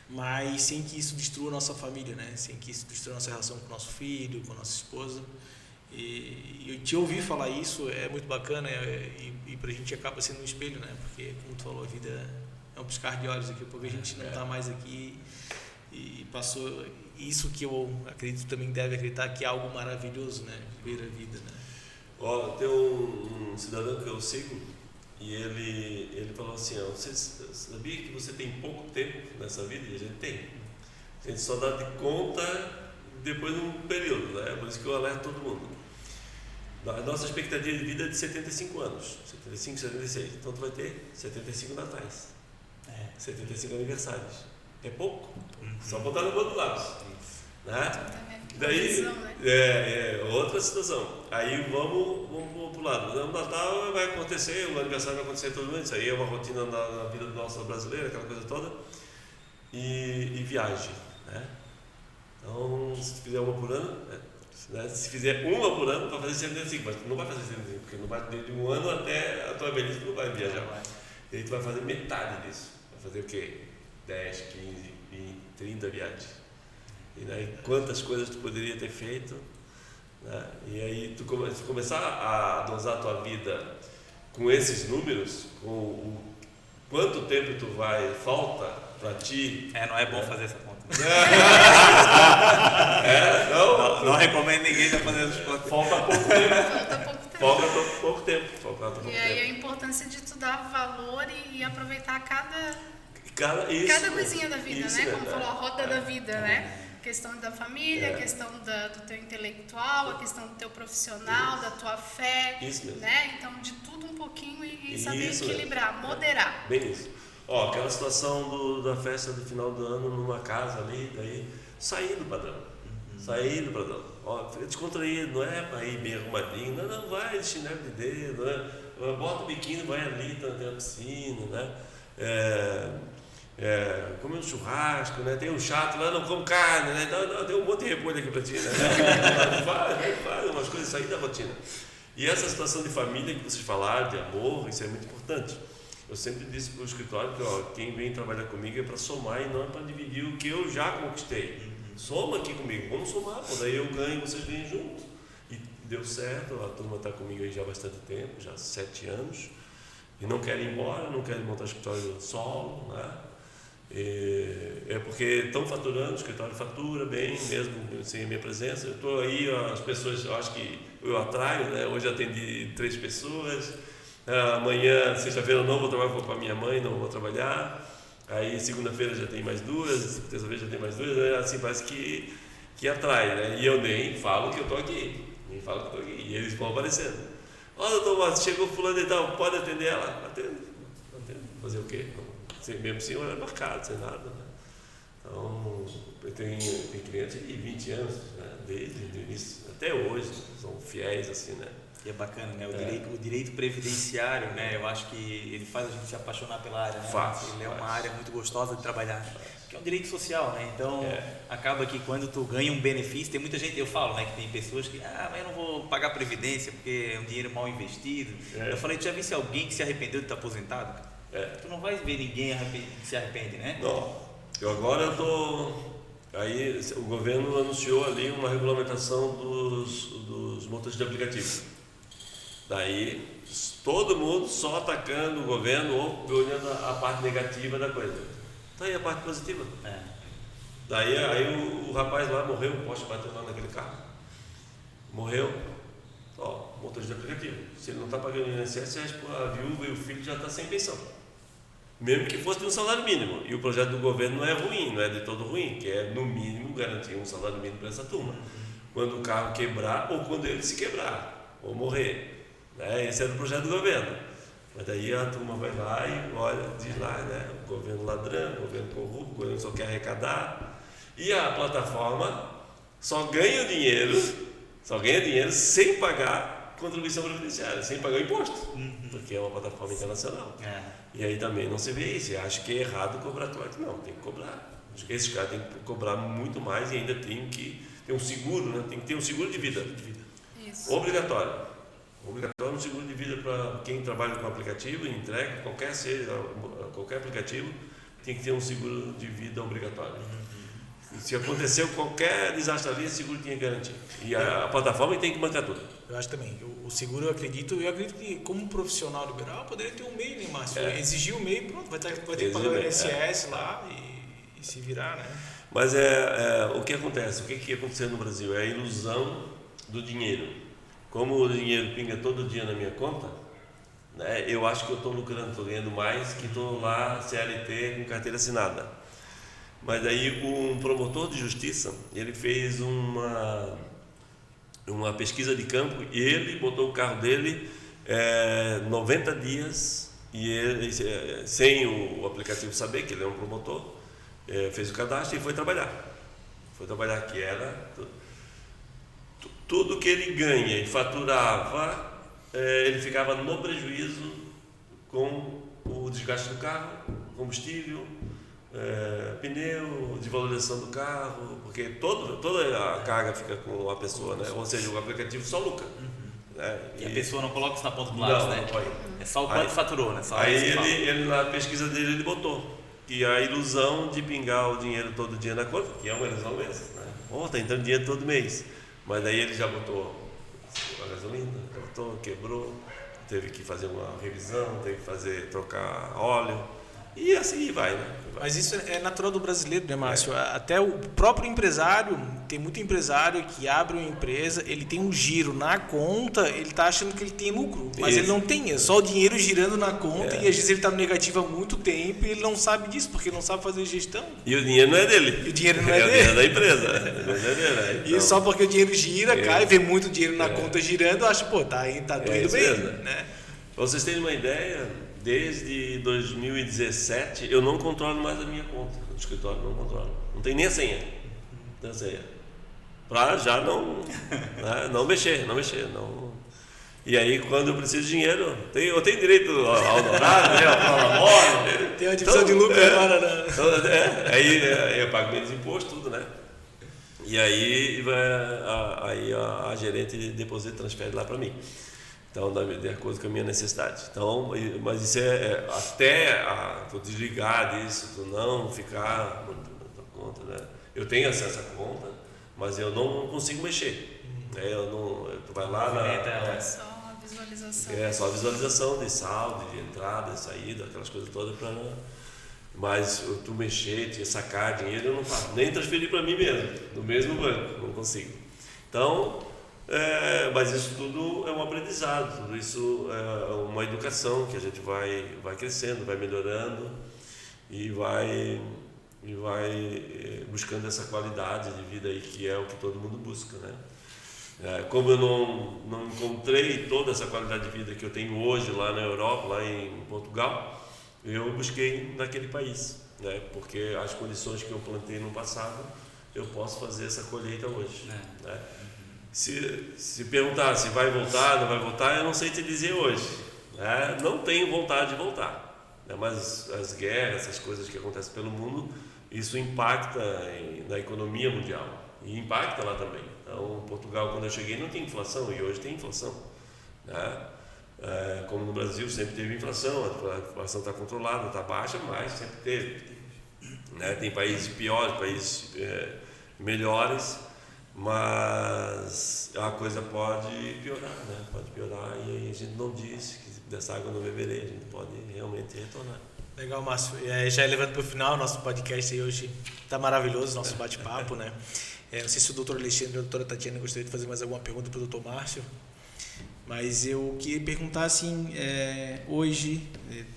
mas sem que isso destrua a nossa família, né? Sem que isso destrua a nossa relação com o nosso filho, com a nossa esposa. E eu te ouvir falar isso é muito bacana e pra gente acaba sendo um espelho, né? Porque, como tu falou, a vida é um piscar de olhos, daqui a pouco a gente não está mais aqui e passou isso que eu acredito também deve acreditar que é algo maravilhoso, né? Viver a vida, né? Ó, tem um cidadão que eu sigo e ele falou assim, ó, você sabia que você tem pouco tempo nessa vida? E a gente tem. A gente só dá de conta depois de um período, né? Por isso que eu alerto todo mundo. A nossa expectativa de vida é de 75 anos, 75, 76. Então tu vai ter 75 natais. 75 aniversários. É pouco. Só botar no banco do lápis. Né? Daí, outra situação. Aí vamos pro lado. O Natal vai acontecer, o aniversário vai acontecer todo mundo. Isso aí é uma rotina na vida nossa brasileira, aquela coisa toda. E viagem. Né? Então, se tu fizer uma por ano, né? Se fizer uma por ano, vai fazer 75. Mas tu não vai fazer 75, porque não vai de um ano até a tua velhice, tu não vai viajar. E aí tu vai fazer metade disso. Fazer o quê? 10, 15, 20, 30 viagens. E daí quantas coisas tu poderia ter feito, né? E aí tu começar a dosar a tua vida com esses números, com o quanto tempo falta para ti. Não é bom fazer essa conta. Não recomendo ninguém a fazer essas contas. Falta pouco tempo. E aí a importância de tu dar valor e aproveitar cada coisinha da vida, isso, né? Como falou, a roda da vida, né? A questão da família, a questão do teu intelectual, a questão do teu profissional, da tua fé, né? Então, de tudo um pouquinho e saber equilibrar, moderar. Bem isso. Ó, aquela situação da festa do final do ano numa casa ali, daí sair do padrão. Ó, descontraído, não é para ir bem arrumadinho, não vai de chinelo de dedo, né? Bota o biquíni, vai ali, tem a piscina, né? Come um churrasco, né? Tem um chato lá, não como carne, né? Não, tem um monte de repolho aqui para ti, né? Faz umas coisas, sair da rotina. E essa situação de família que vocês falaram, de amor, isso é muito importante. Eu sempre disse para o escritório que quem vem trabalhar comigo é para somar e não é para dividir o que eu já conquistei. Soma aqui comigo, vamos somar, daí eu ganho, vocês ganham junto. E deu certo, a turma está comigo aí já há bastante tempo, já há 7 anos, e não querem ir embora, não querem montar escritório solo, né? É porque estão faturando, o escritório fatura bem, mesmo sem a minha presença. Eu estou aí, as pessoas, eu acho que eu atraio, né? Hoje atendi 3 pessoas, amanhã, sexta-feira eu não vou trabalhar com a minha mãe, não vou trabalhar, aí segunda-feira já tem mais 2, terça-feira já tem mais 2, né? Assim parece que atrai, né? E eu nem falo que eu estou aqui, e eles vão aparecendo. Doutor Márcio, chegou fulano e tal, pode atender ela? Atendo. Fazer o quê? Mesmo sem horário marcado, sem nada, né? Então, tem clientes de 20 anos, né? Desde o início até hoje, são fiéis assim, né? E é bacana, né? O direito previdenciário, né? Eu acho que ele faz a gente se apaixonar pela área, né? Ele é uma área muito gostosa de trabalhar, que é um direito social, né? Então, acaba que quando tu ganha um benefício, tem muita gente, eu falo, né? Que tem pessoas que, mas eu não vou pagar previdência porque é um dinheiro mal investido. Eu falei, tu já viu se alguém que se arrependeu de estar aposentado? Tu não vai ver ninguém que se arrepende, né? Não. Aí o governo anunciou ali uma regulamentação dos motores de aplicativo. Daí todo mundo só atacando o governo ou olhando a parte negativa da coisa. Tá aí a parte positiva. Daí o rapaz lá morreu, o poste bateu lá naquele carro. Morreu. Motor de aplicativo. Se ele não está pagando o INSS, a viúva e o filho já estão sem pensão. Mesmo que fosse de um salário mínimo. E o projeto do governo não é ruim, não é de todo ruim, que é, no mínimo, garantir um salário mínimo para essa turma. Quando o carro quebrar ou quando ele se quebrar, ou morrer. Né? Esse é o projeto do governo. Mas daí a turma vai lá e olha, diz lá, né? O governo ladrão, o governo corrupto, o governo só quer arrecadar. E a plataforma só ganha dinheiro sem pagar contribuição previdenciária, sem pagar o imposto, porque é uma plataforma internacional. E aí também não se vê isso. Eu acho que é errado cobrar claro que não, tem que cobrar. Acho que esses caras têm que cobrar muito mais e ainda tem que ter um seguro, né? Tem que ter um seguro de vida. Isso. Obrigatório um seguro de vida para quem trabalha com aplicativo, entrega, qualquer aplicativo, tem que ter um seguro de vida obrigatório. Se aconteceu qualquer desastre ali, o seguro tinha que garantir. E a plataforma tem que bancar tudo. Eu acho também. O seguro, eu acredito que como profissional liberal, poderia ter um meio, né, Márcio? Exigir o meio, pronto, vai ter que pagar o INSS lá e se virar, né? Mas o que acontece? O que aconteceu no Brasil? É a ilusão do dinheiro. Como o dinheiro pinga todo dia na minha conta, né, eu acho que eu estou lucrando, estou ganhando mais que estou lá CLT com carteira assinada. Mas daí um promotor de justiça, ele fez uma pesquisa de campo e ele botou o carro dele 90 dias e ele, sem o aplicativo saber que ele é um promotor, fez o cadastro e foi trabalhar. Que era tudo que ele ganha e faturava, ele ficava no prejuízo com o desgaste do carro, combustível, pneu, desvalorização do carro, porque toda a carga fica com a pessoa, né? Ou seja, o aplicativo só lucra. Né? E a pessoa não coloca isso na ponta do lápis, né? É só o quanto faturou, né? Ele na pesquisa dele ele botou que a ilusão de pingar o dinheiro todo dia na conta, que é uma ilusão mesmo, né? Tá entrando dinheiro todo mês, mas daí ele já botou a gasolina, quebrou, teve que fazer uma revisão, teve que trocar óleo. E assim vai, né? Mas isso é natural do brasileiro, né, Márcio? Até o próprio empresário, tem muito empresário que abre uma empresa, ele tem um giro na conta, ele está achando que ele tem lucro, mas ele não tem, é só o dinheiro girando na conta e às vezes ele está no negativo há muito tempo e ele não sabe disso, porque ele não sabe fazer gestão. E o dinheiro não é dele. O dinheiro não é dele. O dinheiro da empresa. Então, e só porque o dinheiro gira, cai, vê muito dinheiro na conta girando, acha, tá indo bem, né? Pra vocês terem uma ideia, desde 2017 eu não controlo mais a minha conta no escritório, não controlo. Não tem nem a senha. Para já não mexer. E aí, quando eu preciso de dinheiro, eu tenho direito ao honorário, né, ao prolabore. Tem uma divisão de lucro agora, né? Aí eu pago menos imposto, tudo, né? E aí, a gerente deposita, transfere lá para mim. Então, de acordo com a minha necessidade. Então, mas isso até tu desligar disso, tu não ficar na tua conta, né? Eu tenho acesso à conta, mas eu não consigo mexer. Tu vai lá Só a visualização. Só a visualização de saldo, de entrada, de saída, aquelas coisas todas para. Mas tu mexer, sacar dinheiro, eu não faço. Nem transferir para mim mesmo, no mesmo banco, não consigo. Então, mas isso tudo é um aprendizado, tudo isso é uma educação que a gente vai crescendo, vai melhorando e vai buscando essa qualidade de vida aí que é o que todo mundo busca, né? Como eu não encontrei toda essa qualidade de vida que eu tenho hoje lá na Europa, lá em Portugal, eu busquei naquele país, né? Porque as condições que eu plantei no passado, eu posso fazer essa colheita hoje, né? Se perguntar se vai voltar, não vai voltar, eu não sei te dizer hoje, né? Não tenho vontade de voltar, né? Mas as guerras, essas coisas que acontecem pelo mundo, isso impacta na economia mundial e impacta lá também. Então, Portugal, quando eu cheguei, não tinha inflação e hoje tem inflação, né? Como no Brasil sempre teve inflação, a inflação está controlada, está baixa, mas sempre teve, né? Tem países piores, países melhores, mas a coisa pode piorar, né? Pode piorar e aí a gente não diz que dessa água não beberei, a gente pode realmente retornar. Legal, Márcio. Já levando para o final, nosso podcast aí hoje está maravilhoso, nosso bate-papo, né? Não sei se o doutor Alexandre ou a doutora Tatiana gostaria de fazer mais alguma pergunta para o doutor Márcio, mas eu queria perguntar assim, hoje,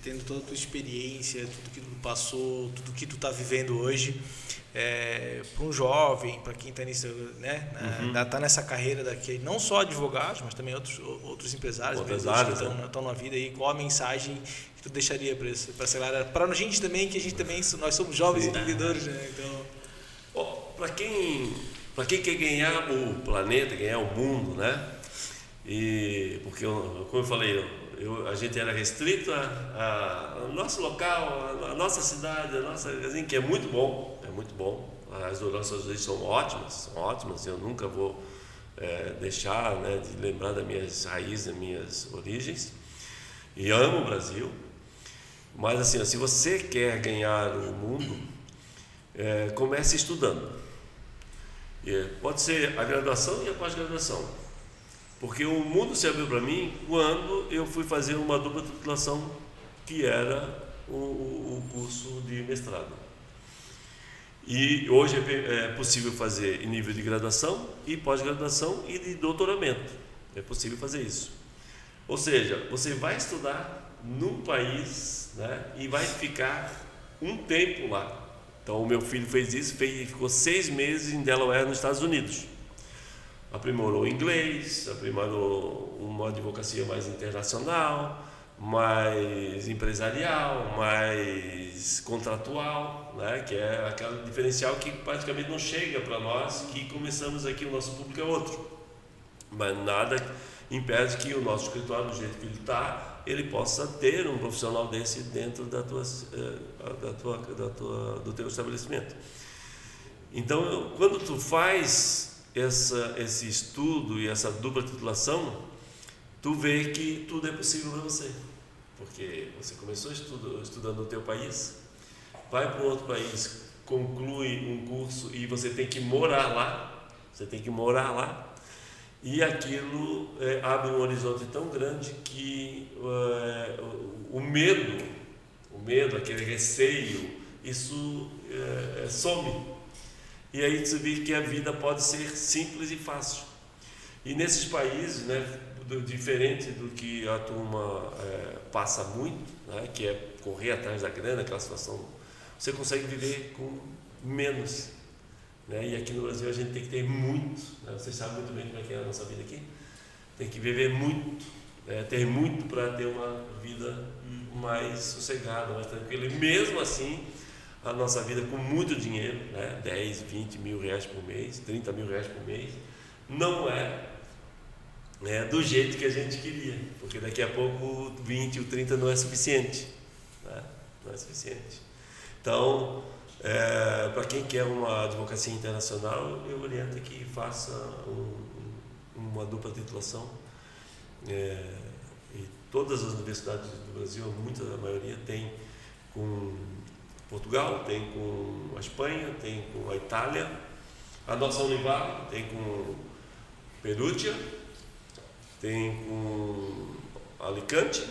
tendo toda a tua experiência, tudo que tu passou, tudo que tu está vivendo hoje, para um jovem, para quem está nisso, né, tá nessa carreira daqui, não só advogados, mas também outros empresários, que estão na vida aí, qual a mensagem que tu deixaria para essa galera, para a gente também, nós somos jovens empreendedores, né? Então, para quem quer ganhar o planeta, ganhar o mundo, né? Porque como eu falei, a gente era restrito ao nosso local, a nossa cidade, assim, que é muito bom, as nossas leis são ótimas, eu nunca vou deixar, né, de lembrar das minhas raízes, das minhas origens, e amo o Brasil, mas assim, se você quer ganhar o mundo, comece estudando, pode ser a graduação e a pós-graduação, porque o mundo se abriu para mim quando eu fui fazer uma dupla titulação, que era o curso de mestrado. E hoje é possível fazer em nível de graduação e pós-graduação e de doutoramento. É possível fazer isso. Ou seja, você vai estudar num país, né, e vai ficar um tempo lá. Então, o meu filho fez isso, ficou 6 meses em Delaware, nos Estados Unidos. Aprimorou inglês, aprimorou uma advocacia mais internacional, mais empresarial, mais contratual, né? Que é aquele diferencial que praticamente não chega para nós, que começamos aqui, o nosso público é outro. Mas nada impede que o nosso escritório, do jeito que ele está, ele possa ter um profissional desse dentro do teu estabelecimento. Então, quando tu faz esse estudo e essa dupla titulação, tu vê que tudo é possível para você, porque você começou estudando no teu país, vai para um outro país, conclui um curso e você tem que morar lá, e aquilo abre um horizonte tão grande que o medo, aquele receio, isso some. E aí você vê que a vida pode ser simples e fácil. E nesses países, né, diferente do que a turma passa muito, né, que é correr atrás da grana, aquela situação, você consegue viver com menos. Né? E aqui no Brasil a gente tem que ter muito, né? Vocês sabem muito bem como é que é a nossa vida aqui. Tem que viver muito, né? Ter muito para ter uma vida mais sossegada, mais tranquila. E mesmo assim, a nossa vida com muito dinheiro, né? 10, 20 mil reais por mês, 30 mil reais por mês, não é né, do jeito que a gente queria, porque daqui a pouco o 20 ou 30 não é suficiente, né? Não é suficiente. Então, para quem quer uma advocacia internacional, eu oriento que faça uma dupla titulação. E todas as universidades do Brasil, a maioria tem com Portugal, tem com a Espanha, tem com a Itália. A nossa Univac tem com Perugia, tem com Alicante,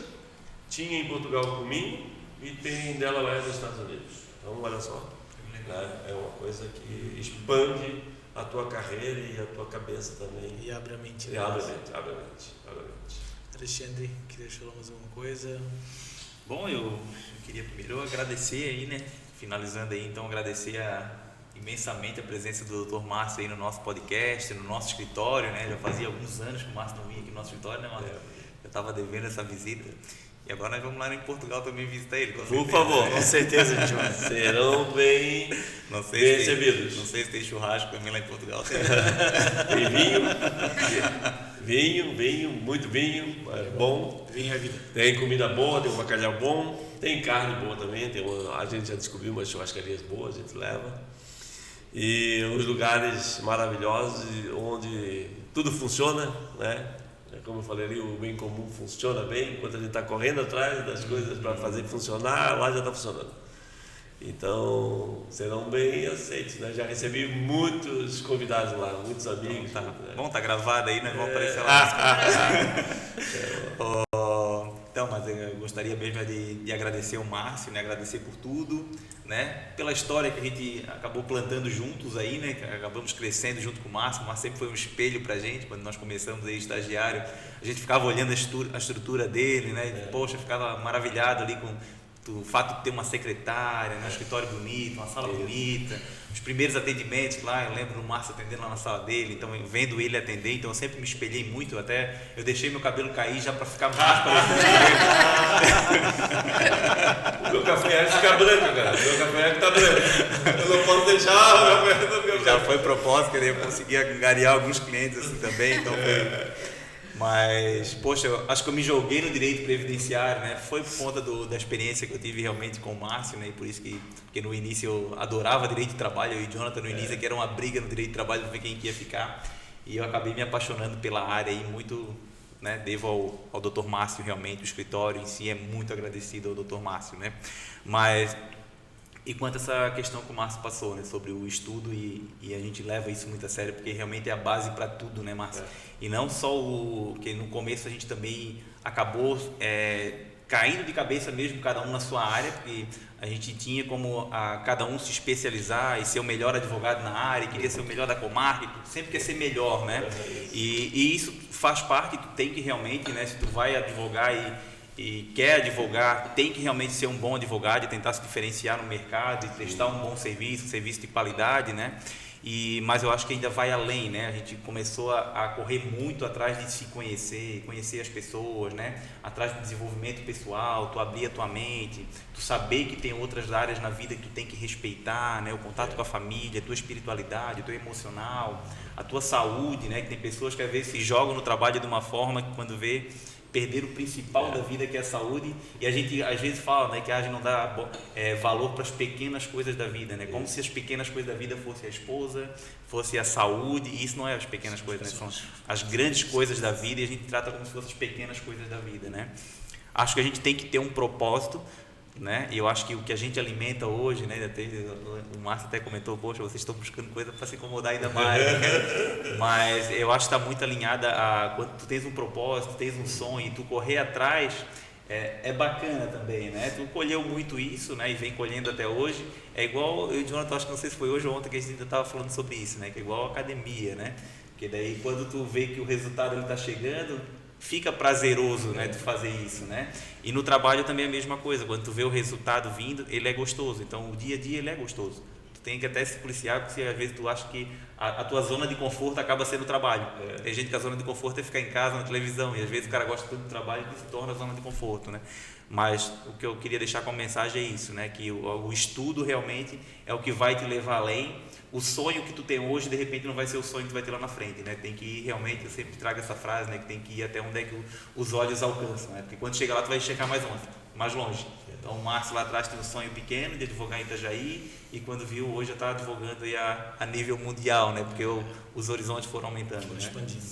tinha em Portugal com Minho e tem dela lá nos Estados Unidos. Então, olha só, é uma coisa que expande a tua carreira e a tua cabeça também. E abre a mente. E abre a mente. Alexandre, queria falar mais alguma coisa? Bom, eu queria primeiro agradecer aí, né? Finalizando aí, então agradecer imensamente a presença do Dr. Márcio aí no nosso podcast, no nosso escritório, né? Já fazia alguns anos que o Márcio não vinha aqui no nosso escritório, né, Márcio? Eu estava devendo essa visita. E agora nós vamos lá em Portugal também visitar ele. Por favor, com certeza, João. Serão bem recebidos. Não sei se tem churrasco também lá em Portugal. Tem vinho, muito vinho, bom. Vinho é vida. Tem comida boa, tem um bacalhau bom, tem carne boa também. A gente já descobriu umas churrascarias boas, a gente leva. E uns lugares maravilhosos onde tudo funciona, né? Como eu falei ali, o bem comum funciona bem, enquanto a gente está correndo atrás das coisas para fazer funcionar, lá já está funcionando. Então, serão bem aceitos, né? Já recebi muitos convidados lá, muitos amigos. Tá, né? bom, tá gravado aí, nós vamos aparecer lá. Então, mas eu gostaria mesmo de agradecer o Márcio, né? Agradecer por tudo, né? Pela história que a gente acabou plantando juntos aí, né? Que acabamos crescendo junto com o Márcio. O Márcio sempre foi um espelho pra gente. Quando nós começamos aí estagiário, a gente ficava olhando a estrutura dele, né? E, poxa, ficava maravilhado ali com o fato de ter uma secretária, né? Um escritório bonito, uma sala bonita, os primeiros atendimentos lá, eu lembro do Márcio atendendo lá na sala dele, então vendo ele atender, então eu sempre me espelhei muito, até eu deixei meu cabelo cair já para ficar mais parecido. O meu cavanhaque fica branco, cara. O meu cavanhaque tá branco. Eu não posso deixar o meu cavanhaque. Já foi propósito, que eu conseguir angariar alguns clientes assim também, então foi... Mas, poxa, eu acho que eu me joguei no direito previdenciário, né? Foi por conta da experiência que eu tive realmente com o Márcio, né? E por isso porque no início eu adorava direito de trabalho, eu e o Jonathan no início, que era uma briga no direito de trabalho para ver quem ia ficar. E eu acabei me apaixonando pela área e muito, né? Devo ao Dr. Márcio realmente, o escritório em si é muito agradecido ao Dr. Márcio, né? Mas... E quanto a essa questão que o Márcio passou, né, sobre o estudo e a gente leva isso muito a sério porque realmente é a base para tudo, né, Márcio? E não só porque no começo a gente também acabou caindo de cabeça mesmo, cada um na sua área, porque a gente tinha como cada um se especializar e ser o melhor advogado na área, queria ser o melhor da comarca, sempre quer ser melhor, né? E isso faz parte, tu tem que realmente, né, se tu vai advogar e quer advogar, tem que realmente ser um bom advogado e tentar se diferenciar no mercado e prestar um bom serviço, um serviço de qualidade, né? Mas eu acho que ainda vai além, né? A gente começou a correr muito atrás de se conhecer as pessoas, né? Atrás do desenvolvimento pessoal, tu abrir a tua mente, tu saber que tem outras áreas na vida que tu tem que respeitar, né? O contato com a família, a tua espiritualidade, o teu emocional, a tua saúde, né? Que tem pessoas que às vezes se jogam no trabalho de uma forma que quando vê perder o principal da vida, que é a saúde, e a gente às vezes fala, né, que a gente não dá valor para as pequenas coisas da vida, né, como se as pequenas coisas da vida fosse a esposa, fosse a saúde, e isso não é as pequenas coisas, né, são as grandes coisas da vida, e a gente trata como se fossem as pequenas coisas da vida, né. Acho que a gente tem que ter um propósito, né, e eu acho que o que a gente alimenta hoje, né, o Márcio até comentou, poxa, vocês estão buscando coisa para se incomodar ainda mais, né? Mas eu acho que está muito alinhada quando tu tens um propósito, tens um sonho e tu correr atrás, é bacana também, né? Tu colheu muito isso, né, e vem colhendo até hoje, é igual, eu e o Jonathan, acho que não sei se foi hoje ou ontem que a gente ainda estava falando sobre isso, né, que é igual a academia, né, porque daí quando tu vê que o resultado está chegando, fica prazeroso, né, de fazer isso, né? E no trabalho também é a mesma coisa, quando tu vê o resultado vindo, ele é gostoso, então o dia a dia ele é gostoso. Tu tem que até se policiar, porque às vezes tu acha que a tua zona de conforto acaba sendo o trabalho. Tem gente que a zona de conforto é ficar em casa, na televisão, e às vezes o cara gosta tanto do trabalho que se torna a zona de conforto, né? Mas o que eu queria deixar como mensagem é isso, né? Que o estudo realmente é o que vai te levar além. O sonho que tu tem hoje, de repente, não vai ser o sonho que tu vai ter lá na frente, né? Tem que ir realmente, eu sempre trago essa frase, né? Que tem que ir até onde é que os olhos alcançam, né? Porque quando chegar lá, tu vai chegar mais longe. Então, o Márcio lá atrás tem um sonho pequeno de advogar em Itajaí, e quando viu, hoje já está advogando aí a nível mundial, né? Porque os horizontes foram aumentando, né? Expandindo.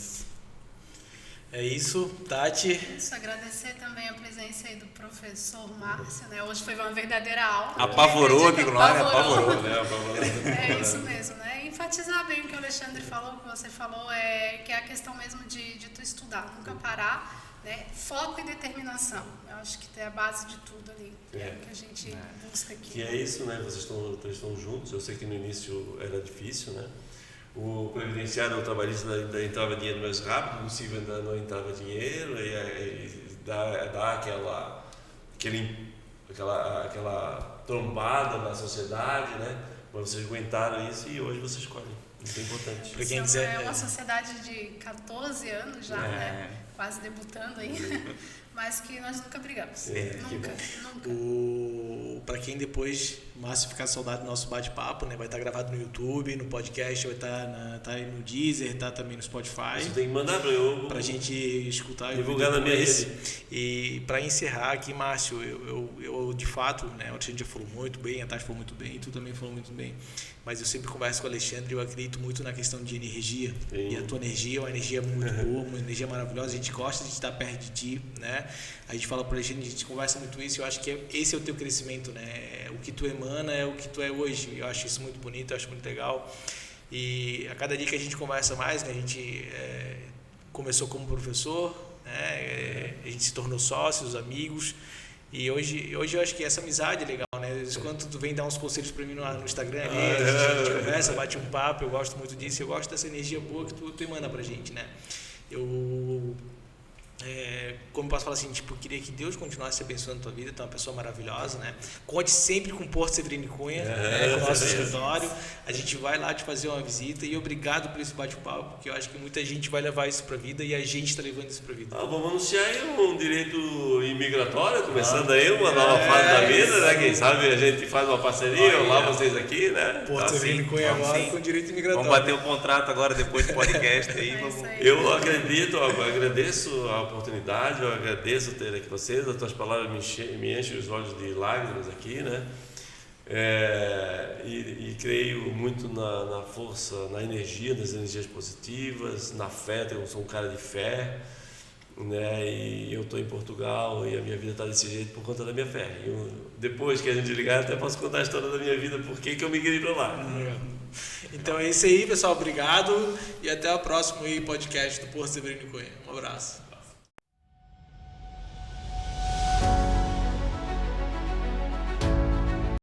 É isso, Tati. Isso, agradecer também a presença aí do professor Márcio, né? Hoje foi uma verdadeira aula. Apavorou aqui com nós, apavorou. É isso mesmo, né? Enfatizar bem o que o Alexandre falou, o que você falou, que é a questão mesmo de tu estudar, nunca parar, né? Foco e determinação. Eu acho que é a base de tudo ali, que é o que a gente busca aqui. Que é isso, né? Vocês estão juntos. Eu sei que no início era difícil, né? O previdenciário, o trabalhista ainda entrava dinheiro mais rápido, o Silvio ainda não entrava dinheiro, e dá aquela trombada na sociedade, né? Mas vocês aguentaram isso e hoje vocês colhem. Isso é importante. Para quem quiser, é uma sociedade de 14 anos já, né? Quase debutando aí, mas que nós nunca brigamos. Nunca. Para quem depois, Márcio, ficar saudade do nosso bate-papo, né? Vai estar gravado no YouTube, no podcast, vai estar aí no Deezer, tá também no Spotify. Você tem que mandar para a gente escutar e divulgar na minha rede. E para encerrar aqui, Márcio, eu de fato, né? A gente já falou muito bem, a Tati falou muito bem, e tu também falou muito bem. Mas eu sempre converso com o Alexandre e eu acredito muito na questão de energia. Sim. E a tua energia é uma energia muito boa, uma energia maravilhosa. A gente gosta de estar perto de ti, né? A gente fala para o Alexandre, a gente conversa muito isso. E eu acho que esse é o teu crescimento, né? O que tu emana é o que tu é hoje. Eu acho isso muito bonito, eu acho muito legal. E a cada dia que a gente conversa mais, né? A gente começou como professor, né? A gente se tornou sócios, amigos. E hoje eu acho que essa amizade é legal, né? Às vezes quando tu vem dar uns conselhos para mim no Instagram ali, a gente conversa, bate um papo, eu gosto muito disso, eu gosto dessa energia boa que tu emana pra gente, né? Como eu posso falar assim, tipo, eu queria que Deus continuasse abençoando a tua vida, tu é uma pessoa maravilhosa, né? Conte sempre com o Porto Severino Cunha, com o nosso escritório, a gente vai lá te fazer uma visita e obrigado por esse bate-papo, porque eu acho que muita gente vai levar isso pra vida e a gente tá levando isso pra vida. Vamos anunciar aí um direito imigratório, começando aí uma nova fase da vida, né? Quem sabe a gente faz uma parceria, lá vocês aqui, né? Porto Severino Cunha agora com direito imigratório. Vamos bater o contrato agora depois do podcast aí. Eu agradeço a oportunidade, eu agradeço ter aqui vocês, as tuas palavras me enchem os olhos de lágrimas aqui, né? E creio muito na força, na energia, nas energias positivas, na fé. Eu sou um cara de fé, né? E eu estou em Portugal e a minha vida está desse jeito por conta da minha fé. Depois que a gente ligar, até posso contar a história da minha vida, por que eu migrei para lá. Então é isso aí, pessoal. Obrigado e até o próximo podcast do Porto Severino Cunha. Um abraço.